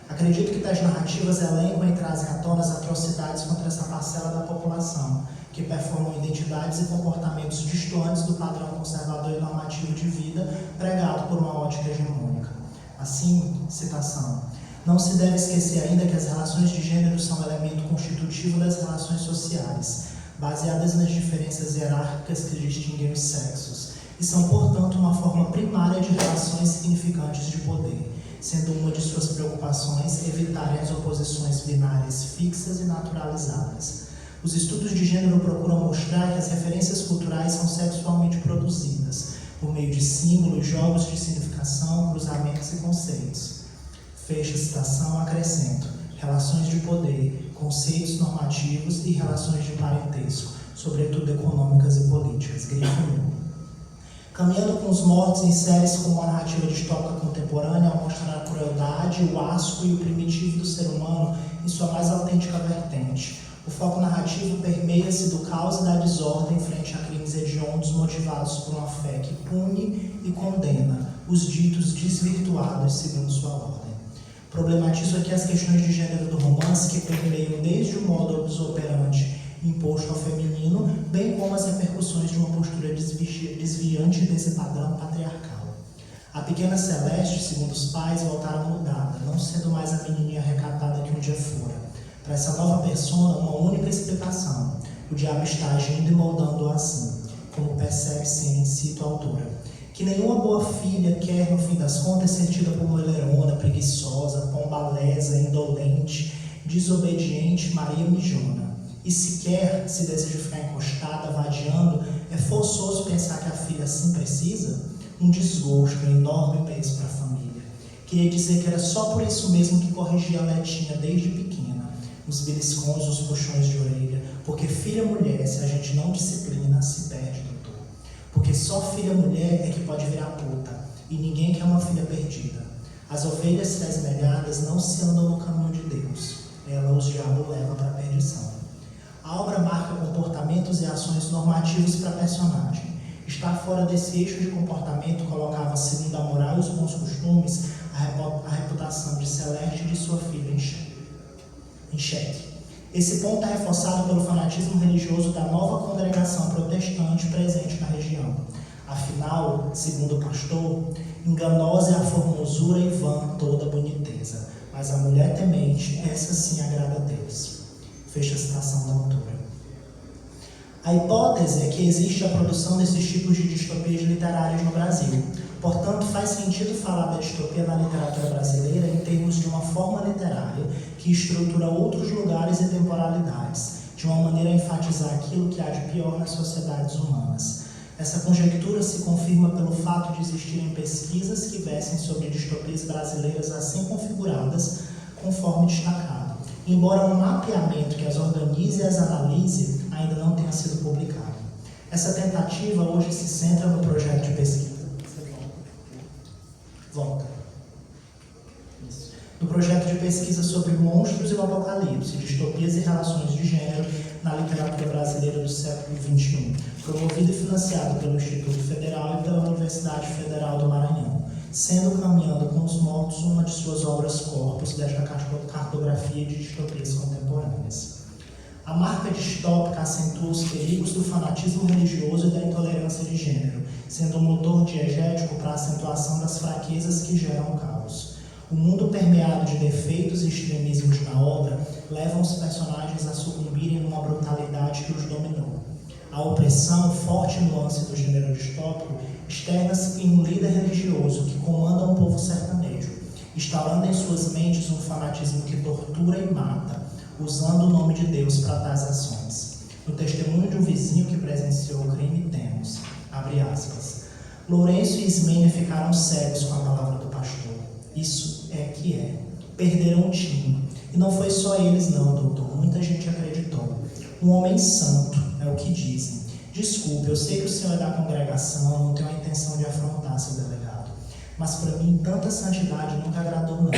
Acredito que tais narrativas elencam e trazem à tona as atrocidades contra essa parcela da população, que performam identidades e comportamentos distantes do padrão conservador e normativo de vida pregado por uma ótica hegemônica. Assim, citação, não se deve esquecer ainda que as relações de gênero são um elemento constitutivo das relações sociais, baseadas nas diferenças hierárquicas que distinguem os sexos, e são, portanto, uma forma primária de relações significantes de poder, sendo uma de suas preocupações evitarem as oposições binárias fixas e naturalizadas. Os estudos de gênero procuram mostrar que as referências culturais são sexualmente produzidas, por meio de símbolos, jogos de significação, cruzamentos e conceitos. Fecha a citação, acrescento, relações de poder, conceitos normativos e relações de parentesco, sobretudo econômicas e políticas. Grifo 1. Caminhando com os mortos insere-se como uma narrativa distópica contemporânea ao mostrar a crueldade, o asco e o primitivo do ser humano em sua mais autêntica vertente. O foco narrativo permeia-se do caos e da desordem frente a crimes hediondos motivados por uma fé que pune e condena os ditos desvirtuados segundo sua ordem. Problematizo aqui as questões de gênero do romance que permeiam desde o modus operandi imposto ao feminino, bem como as repercussões de uma postura desviante desse padrão patriarcal. A pequena Celeste, segundo os pais, voltara mudada, não sendo mais a menininha recatada que um dia fora. Para essa nova persona, uma única explicação: o diabo está agindo e moldando-o assim, como percebe-se em cito a autora. Que nenhuma boa filha quer, no fim das contas, ser tida como molerona, preguiçosa, pombalesa, indolente, desobediente, Maria mijona. E sequer, se deseja ficar encostada, vadiando, é forçoso pensar que a filha assim precisa? Um desgosto, um enorme peso para a família. Queria dizer que era só por isso mesmo que corrigia a netinha desde pequena, os beliscões, os puxões de orelha, porque filha mulher, se a gente não disciplina, se perde, doutor. Porque só filha mulher é que pode virar puta, e ninguém quer uma filha perdida. As ovelhas tresmelhadas não se andam no caminho de Deus, ela os diabo leva para a perdição. A obra marca comportamentos e ações normativos para a personagem. Estar fora desse eixo de comportamento colocava, segundo a moral e os bons costumes, a reputação de Celeste e de sua filha em xeque. Esse ponto é reforçado pelo fanatismo religioso da nova congregação protestante presente na região. Afinal, segundo o pastor, enganosa é a formosura e vã toda a boniteza, mas a mulher temente, essa sim agrada a Deus. Fecha a citação da autora. A hipótese é que existe a produção desses tipos de distopias literárias no Brasil. Portanto, faz sentido falar da distopia na literatura brasileira em termos de uma forma literária que estrutura outros lugares e temporalidades, de uma maneira a enfatizar aquilo que há de pior nas sociedades humanas. Essa conjectura se confirma pelo fato de existirem pesquisas que versem sobre distopias brasileiras assim configuradas, conforme destacado, embora um mapeamento que as organize e as analise ainda não tenha sido publicado. Essa tentativa hoje se centra no projeto de pesquisa. Volta. Isso. No projeto de pesquisa sobre monstros e o apocalipse, distopias e relações de gênero na literatura brasileira do século XXI, promovido e financiado pelo Instituto Federal e pela Universidade Federal do Maranhão, sendo Caminhando com os Mortos uma de suas obras corpus desta cartografia de distopias contemporâneas. A marca distópica acentua os perigos do fanatismo religioso e da intolerância de gênero, sendo um motor diegético para a acentuação das fraquezas que geram o caos. O mundo permeado de defeitos e extremismos na obra levam os personagens a sucumbirem numa brutalidade que os dominou. A opressão, forte nuance do gênero distópico, externa-se em um líder religioso que comanda um povo sertanejo, instaurando em suas mentes um fanatismo que tortura e mata, usando o nome de Deus para tais ações. No testemunho de um vizinho que presenciou o crime, temos, abre aspas, Lourenço e Ismênia ficaram cegos com a palavra do pastor. Isso é que é. Perderam o tino. E não foi só eles não, doutor. Muita gente acreditou. Um homem santo, é o que dizem. Desculpe, eu sei que o senhor é da congregação, não tenho a intenção de afrontar, seu delegado. Mas para mim, tanta santidade nunca agradou não.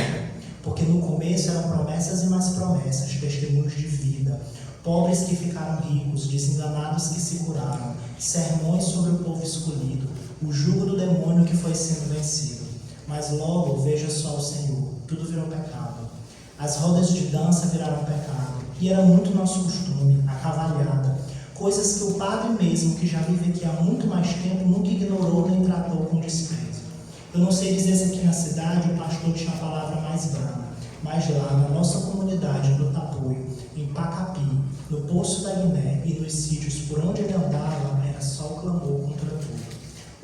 Porque no começo eram promessas e mais promessas, testemunhos de vida, pobres que ficaram ricos, desenganados que se curaram, sermões sobre o povo escolhido, o jugo do demônio que foi sendo vencido. Mas logo, veja só o Senhor, tudo virou pecado. As rodas de dança viraram pecado, e era muito nosso costume, a cavalhada, coisas que o padre mesmo, que já vive aqui há muito mais tempo, nunca ignorou nem tratou com desprezo. Eu não sei dizer se aqui na cidade o pastor tinha a palavra mais branda, mas lá na nossa comunidade, no Tapuio, em Pacapi, no Poço da Guiné e nos sítios por onde ele andava, era só o clamor contra tudo.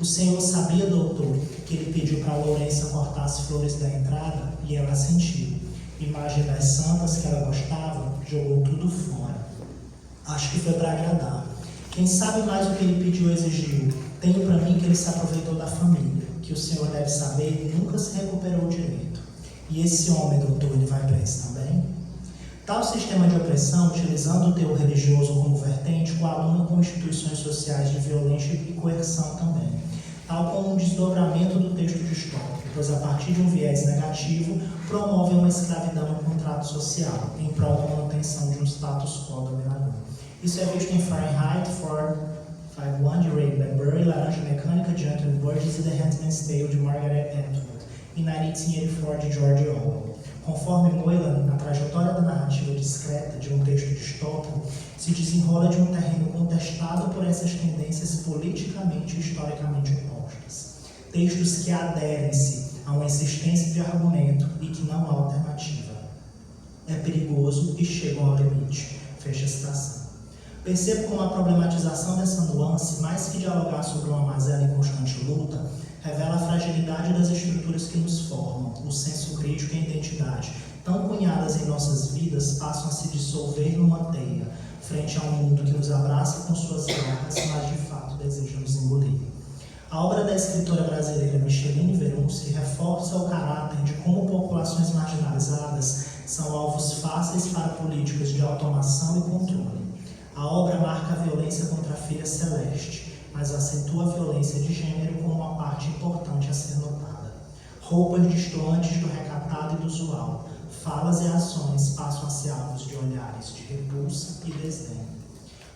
O Senhor sabia, doutor, que ele pediu para a Lourença cortar as flores da entrada e ela assentiu. Imagem das santas que ela gostava, jogou tudo fora. Acho que foi para agradar. Quem sabe mais o que ele pediu ou exigiu? Tenho para mim que ele se aproveitou da família, que o senhor deve saber, ele nunca se recuperou direito. E esse homem, doutor, ele vai preso também? Tal sistema de opressão, utilizando o teor religioso como vertente, coaduna com instituições sociais de violência e coerção também, tal como um desdobramento do texto distópico, pois a partir de um viés negativo, promove uma escravidão no contrato social, em prol da manutenção de um status quo dominador. Isso é visto em Fahrenheit 451, de Ray Bradbury, Laranja Mecânica, de Anthony Burgess e The Handmaid's Tale, de Margaret Atwood, e 1984, de George Orwell. Conforme Moylan, a trajetória da narrativa discreta de um texto distópico se desenrola de um terreno contestado por essas tendências politicamente e historicamente opostas. Textos que aderem-se a uma insistência de argumento e que não há alternativa. É perigoso e chegam ao limite. Fecha a citação. Percebo como a problematização dessa nuance, mais que dialogar sobre uma mazela em constante luta, revela a fragilidade das estruturas que nos formam, o senso crítico e a identidade, tão cunhadas em nossas vidas, passam a se dissolver numa teia, frente a um mundo que nos abraça com suas garras, mas de fato deseja nos engolir. A obra da escritora brasileira Micheline Verunski reforça o caráter de como populações marginalizadas são alvos fáceis para políticas de automação e controle. A obra marca a violência contra a filha Celeste, mas acentua a violência de gênero como uma parte importante a ser notada. Roupas destoantes do recatado e do usual, falas e ações passam a ser alvos de olhares de repulsa e desdém.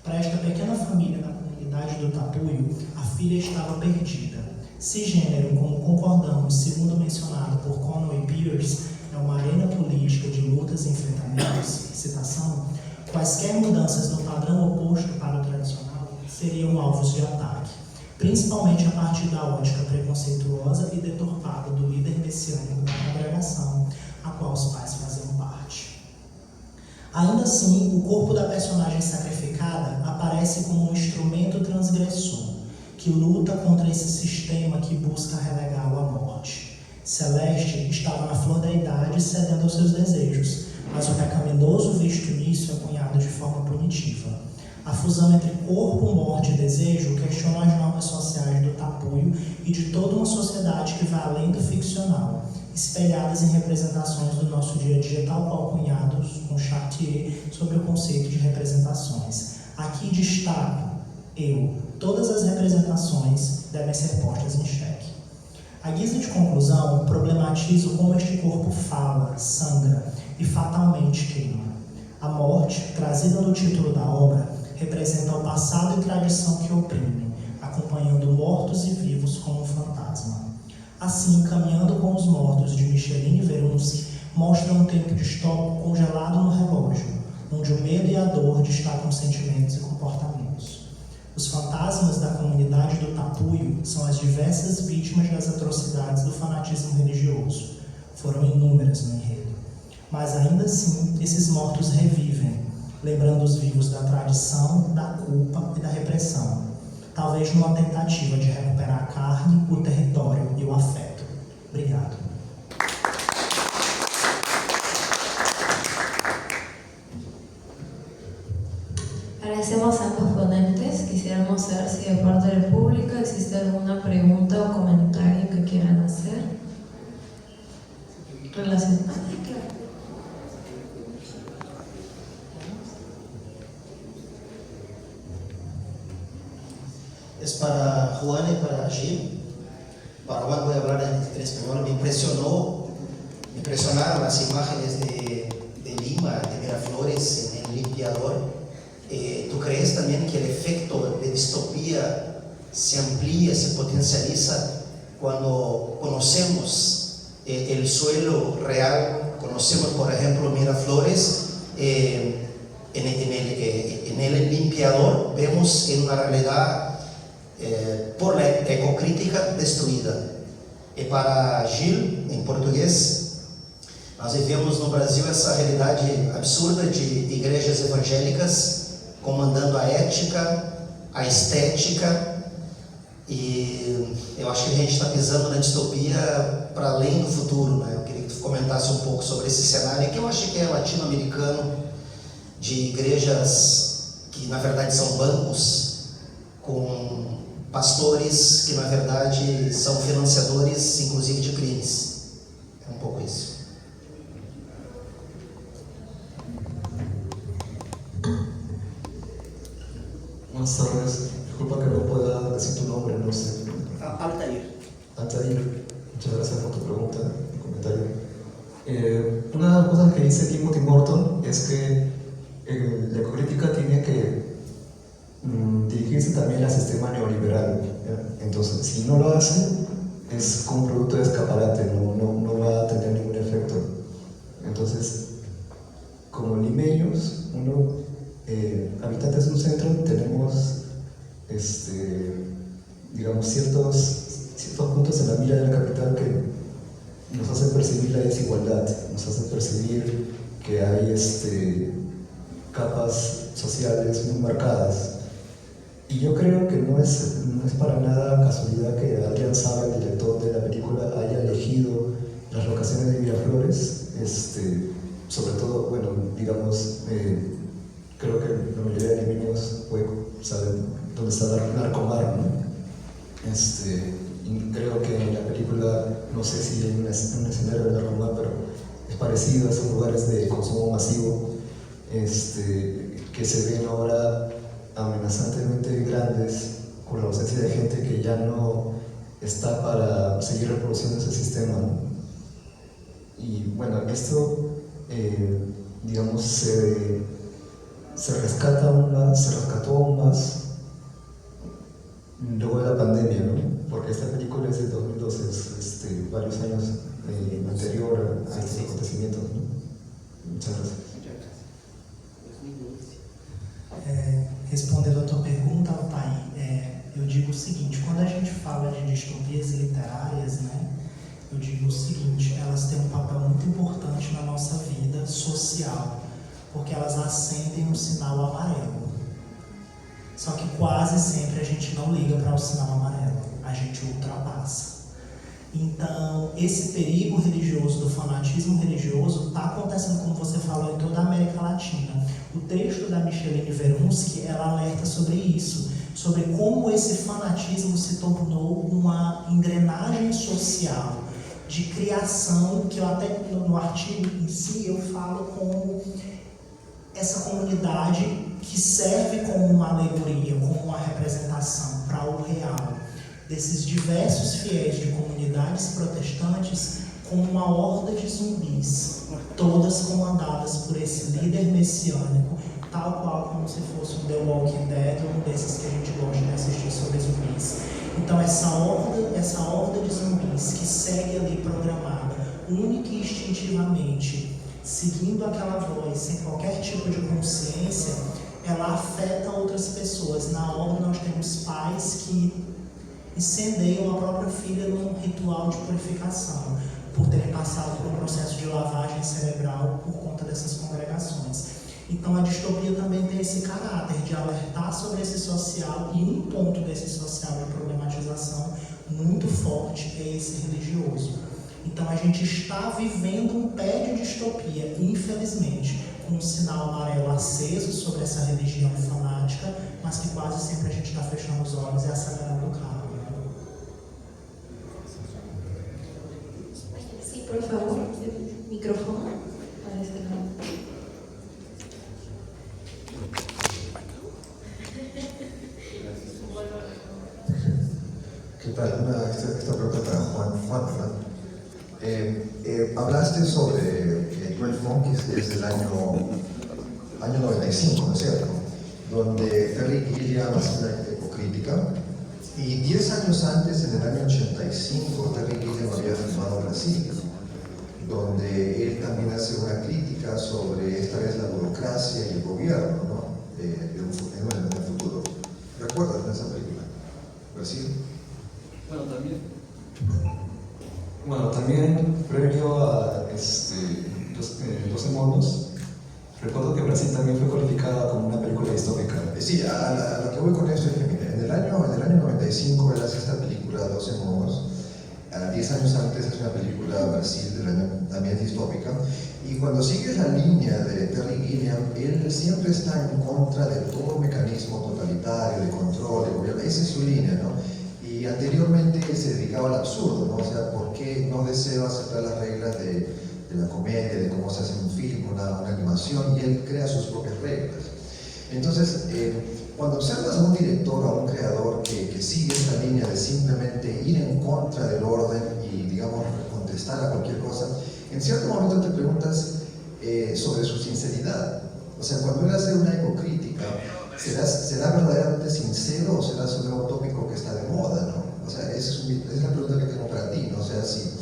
Para esta pequena família na comunidade do Tapuio, a filha estava perdida. Cisgênero, como concordamos, segundo mencionado por Conway Pierce, é uma arena política de lutas e enfrentamentos, citação, quaisquer mudanças no padrão oposto para o tradicional seriam alvos de ataque, principalmente a partir da ótica preconceituosa e deturpada do líder messiânico da congregação, a qual os pais faziam parte. Ainda assim, o corpo da personagem sacrificada aparece como um instrumento transgressor, que luta contra esse sistema que busca relegá-lo à morte. Celeste estava na flor da idade cedendo aos seus desejos, mas o pecaminoso visto nisso é cunhado de forma punitiva. A fusão entre corpo, morte e desejo questiona as normas sociais do tapuio e de toda uma sociedade que vai além do ficcional, espelhadas em representações do nosso dia a dia, tal qual cunhados com Chartier sobre o conceito de representações. Aqui destaco todas as representações devem ser postas em xeque. À guisa de conclusão, problematizo como este corpo fala, sangra e fatalmente queima. A morte, trazida no título da obra, representa o passado e tradição que oprimem, acompanhando mortos e vivos como um fantasma. Assim, Caminhando com os Mortos, de Micheline Verunzi, mostra um tempo distópico congelado no relógio, onde o medo e a dor destacam sentimentos e comportamentos. Os fantasmas da comunidade do tapuio são as diversas vítimas das atrocidades do fanatismo religioso. Foram inúmeras no enredo. Mas ainda assim, esses mortos revivem, lembrando os vivos da tradição, da culpa e da repressão, talvez numa tentativa de recuperar a carne, o território e o afeto. Obrigado. Agradecemos a ambos ponentes. Quisiéramos saber si de parte del público existe alguna pregunta o comentario que quieran hacer relacionado. Es para Juan y para Gil. Para Juan voy a hablar en español. Me impresionaron las imágenes de Lima, de Miraflores, en el limpiador. ¿Tú crees también que el efecto de distopía se amplía, se potencializa cuando conocemos el suelo real? Conocemos, por ejemplo, Miraflores. En el limpiador vemos en una realidad por la ecocrítica destruída. E para Gil, em português, nós vivemos no Brasil essa realidade absurda de igrejas evangélicas comandando a ética, a estética, e eu acho que a gente está pisando na distopia para além do futuro, né? Eu queria que tu comentasse um pouco sobre esse cenário, que eu acho que é latino-americano, de igrejas que na verdade são bancos, com pastores que na verdade são financiadores, inclusive de crimes. É um pouco isso. Buenas tardes, disculpa que no pueda decir tu nombre, no sé. Altair. Altair, muchas gracias por tu pregunta y comentario. Una de las cosas que dice Timothy Morton es que la ecocrítica tiene que dirigirse también al sistema neoliberal, ¿ya? Entonces, si no lo hace, es como un producto de escaparate, no va a tener ningún efecto. Entonces, como limeños, habitantes de un centro, tenemos digamos ciertos puntos en la mira del capital que nos hacen percibir la desigualdad, nos hacen percibir que hay capas sociales muy marcadas. Y yo creo que no es para nada casualidad que Adrián Saba, el director de la película, haya elegido las locaciones de Miraflores, sobre todo, bueno, digamos, creo que la mayoría de limeños saben dónde está Narcomar, ¿no? Y creo que en la película, no sé si hay un escenario de Narcomar, pero es parecido a esos lugares de consumo masivo que se ven ahora amenazantemente grandes con la ausencia de gente que ya no está para seguir reproduciendo ese sistema, ¿no? Y bueno, esto digamos se rescató aún más luego de la pandemia, ¿no? porque esta película es de 2012, es varios años anterior a estos acontecimientos, ¿no? Muchas gracias. Muchas gracias. Respondendo a tua pergunta, Altair, eu digo o seguinte: quando a gente fala de distopias literárias, né, eu digo o seguinte: elas têm um papel muito importante na nossa vida social, porque elas acendem um sinal amarelo. Só que quase sempre a gente não liga para o sinal amarelo, a gente ultrapassa. Então, esse perigo religioso, do fanatismo religioso, está acontecendo, como você falou, em toda a América Latina. O texto da Micheline Verunsky, ela alerta sobre isso, sobre como esse fanatismo se tornou uma engrenagem social de criação, que eu até no artigo em si eu falo como essa comunidade que serve como uma alegoria, como uma representação para o real, desses diversos fiéis de comunidades protestantes como uma horda de zumbis, todas comandadas por esse líder messiânico, tal qual como se fosse um The Walking Dead, um desses que a gente gosta de assistir sobre zumbis. Então essa horda de zumbis que segue ali programada, única e instintivamente, seguindo aquela voz, sem qualquer tipo de consciência, ela afeta outras pessoas. Na obra nós temos pais que incendeiam a própria filha num ritual de purificação, por terem passado por um processo de lavagem cerebral por conta dessas congregações. Então a distopia também tem esse caráter de alertar sobre esse social, e um ponto desse social de problematização muito forte é esse religioso. Então a gente está vivendo um pé de distopia, infelizmente, com um sinal amarelo aceso sobre essa religião fanática, mas que quase sempre a gente está fechando os olhos e acelerando o carro. Sí, por favor, micrófono. Parece que no. ¿Qué tal? Esta pregunta para Juan, ¿verdad? Hablaste sobre 12 Monkeys desde el año 95, ¿no es cierto? Donde Terry Gilliam hace una ecocrítica, y 10 años antes, en el año 85, Terry Gilliam había filmado Brasil, donde él también hace una crítica sobre esta vez la burocracia y el gobierno, ¿no? En el futuro. ¿Recuerdas esa película? Brasil. Bueno, también previo a 12 monos, recuerdo que Brasil también fue calificada como una película distópica. Sí, a lo que voy con esto es que, mira, en el año 95 él hace esta película 12 monos, 10 años antes es una película Brasil del año también distópica, y cuando sigues la línea de Terry Gilliam, él siempre está en contra de todo mecanismo totalitario, de control, de gobierno. Esa es su línea, ¿no? Y anteriormente se dedicaba al absurdo, ¿no? O sea, ¿por qué no deseo aceptar las reglas de la comedia, de cómo se hace un film, una animación? Y él crea sus propias reglas. Entonces, cuando observas a un director o a un creador que sigue esta línea de simplemente ir en contra del orden y, digamos, contestar a cualquier cosa, en cierto momento te preguntas sobre su sinceridad. O sea, cuando él hace una ecocrítica, ¿será verdaderamente sincero o será solo un tópico que está de moda, ¿no? O sea, esa es la pregunta que tengo para ti, ¿no? O sea, si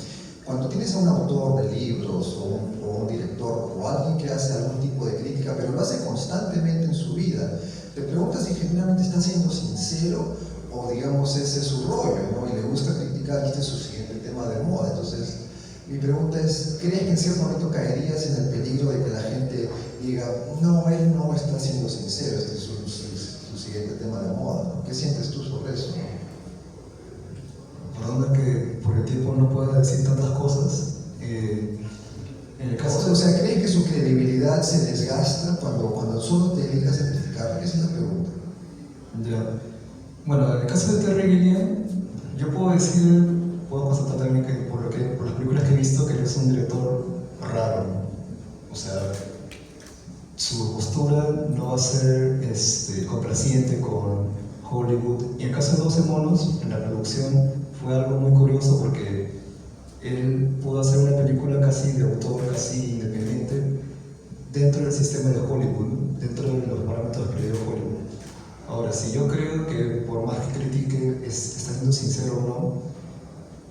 cuando tienes a un autor de libros o un director o alguien que hace algún tipo de crítica, pero lo hace constantemente en su vida, te preguntas si genuinamente está siendo sincero o, digamos, ese es su rollo, ¿no? Y le gusta criticar, este es su siguiente tema de moda. Entonces, mi pregunta es, ¿crees que en cierto momento caerías en el peligro de que la gente diga, no, él no está siendo sincero, este es su siguiente tema de moda, ¿no? ¿Qué sientes tú sobre eso? Perdona que por el tiempo no pueda decir tantas cosas. En el caso O sea, ¿crees que su credibilidad se desgasta cuando solo te dedicas a criticarla? Esa es la pregunta. Ya. Bueno, en el caso de Terry Gilliam, yo puedo constatar también que por las películas que he visto, que él es un director raro. O sea, su postura no va a ser complaciente con Hollywood. Y en el caso de 12 monos, en la producción fue algo muy curioso porque él pudo hacer una película casi de autor, casi independiente, dentro del sistema de Hollywood, dentro de los parámetros que le dio Hollywood. Ahora, Ahora, si yo creo que por más que critique, está siendo sincero o no,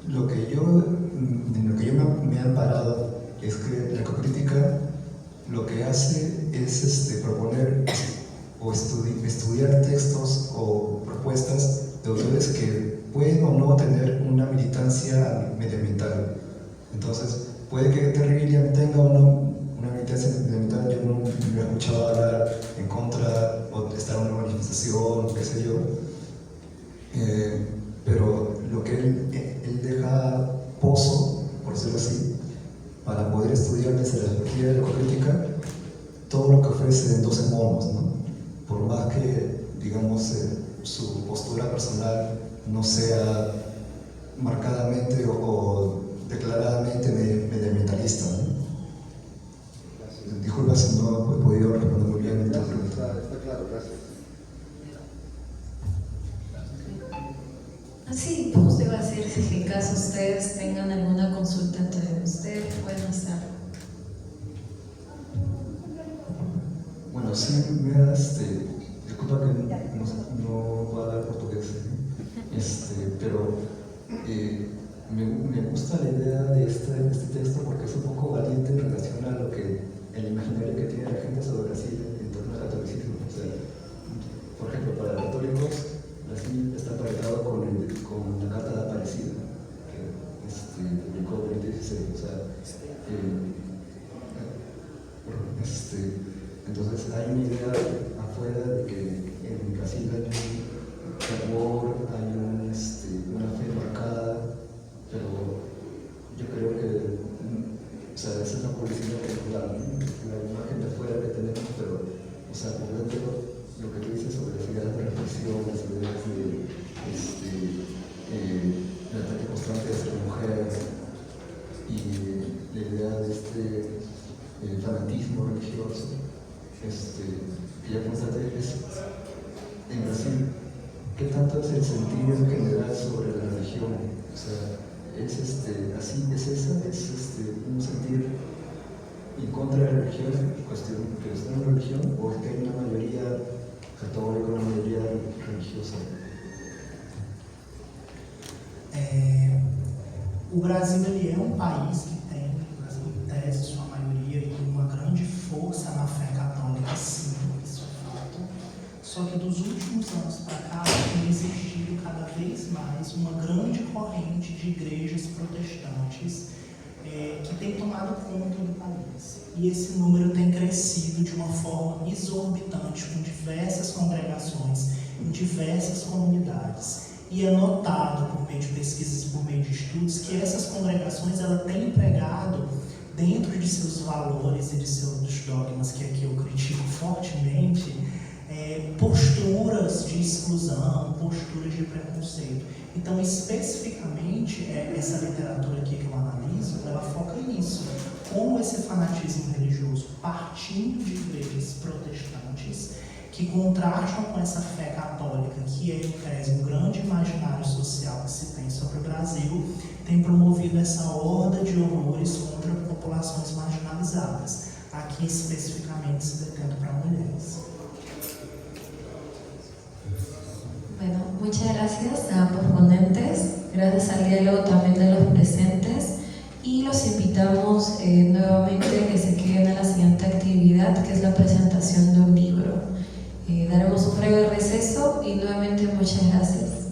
en lo que yo me he amparado es que la ecocrítica lo que hace es proponer o estudiar textos o propuestas de autores que pueden o no tener una militancia medioambiental. Entonces, puede que Terry Gilliam tenga o no una militancia medioambiental. Yo no me he escuchado hablar en contra o estar en una manifestación, qué sé yo. Pero lo que él deja pozo, por decirlo así, para poder estudiar desde la perspectiva de la ecocrítica todo lo que ofrece en 12 monos, ¿no? Por más que, digamos, su postura personal no sea marcadamente o declaradamente medioambientalista, ¿no? Disculpa si no he podido responder muy bien. Gracias, está claro, gracias. Así, justo iba a decir, si en caso ustedes tengan alguna consulta entre ustedes, pueden hacerlo. Bueno, sí, disculpa que no pueda hablar portugués, pero me gusta la idea de este texto porque es un poco valiente en relación a lo que el imaginario que tiene la gente sobre Brasil en torno al catolicismo. O sea, por ejemplo, para los católicos, Brasil está aparejado con la Carta de Aparecida, que publicó Benedicto XVI. O sea, entonces hay una idea afuera de que en Brasil hay un fervor, hay una fe marcada, pero yo creo que, o sea, esa es la publicidad que nos da, ¿no? La imagen de afuera que tenemos, pero, o sea, por dentro, lo que tú dices sobre las ideas de reflexión, las ideas del ataque constante hacia la mujer y la idea de fanatismo religioso, que ya constaté en Brasil, ¿qué tanto es el sentido general sobre la religión? O sea, es un sentir en contra de la religión, cuestión de la religión, o es que hay una mayoría católica, una mayoría religiosa? O Brasil ele é um país que tem, em tese, sua maioria, e uma grande força na fé católica, sim, isso é fato. Só que dos últimos anos para cá tem existido cada vez mais uma grande corrente de igrejas protestantes que tem tomado conta do país. E esse número tem crescido de uma forma exorbitante, com diversas congregações, em diversas comunidades. E é notado, por meio de pesquisas, por meio de estudos, que essas congregações ela têm empregado, dentro de seus valores e de seus dogmas, que aqui eu critico fortemente, posturas de exclusão, posturas de preconceito. Então, especificamente, essa literatura aqui que eu analiso, ela foca nisso. Como esse fanatismo religioso, partindo de igrejas protestantes, que contrastam com essa fé católica, que é, em tese, um grande imaginário social que se tem sobre o Brasil, tem promovido essa horda de horrores contra populações marginalizadas, aqui especificamente se detendo para mulheres. Bueno, muchas gracias a ambos ponentes, gracias al diálogo también de los presentes, y los invitamos nuevamente a que se queden a la siguiente actividad, que es la presentación de un libro. Daremos un breve receso y nuevamente muchas gracias.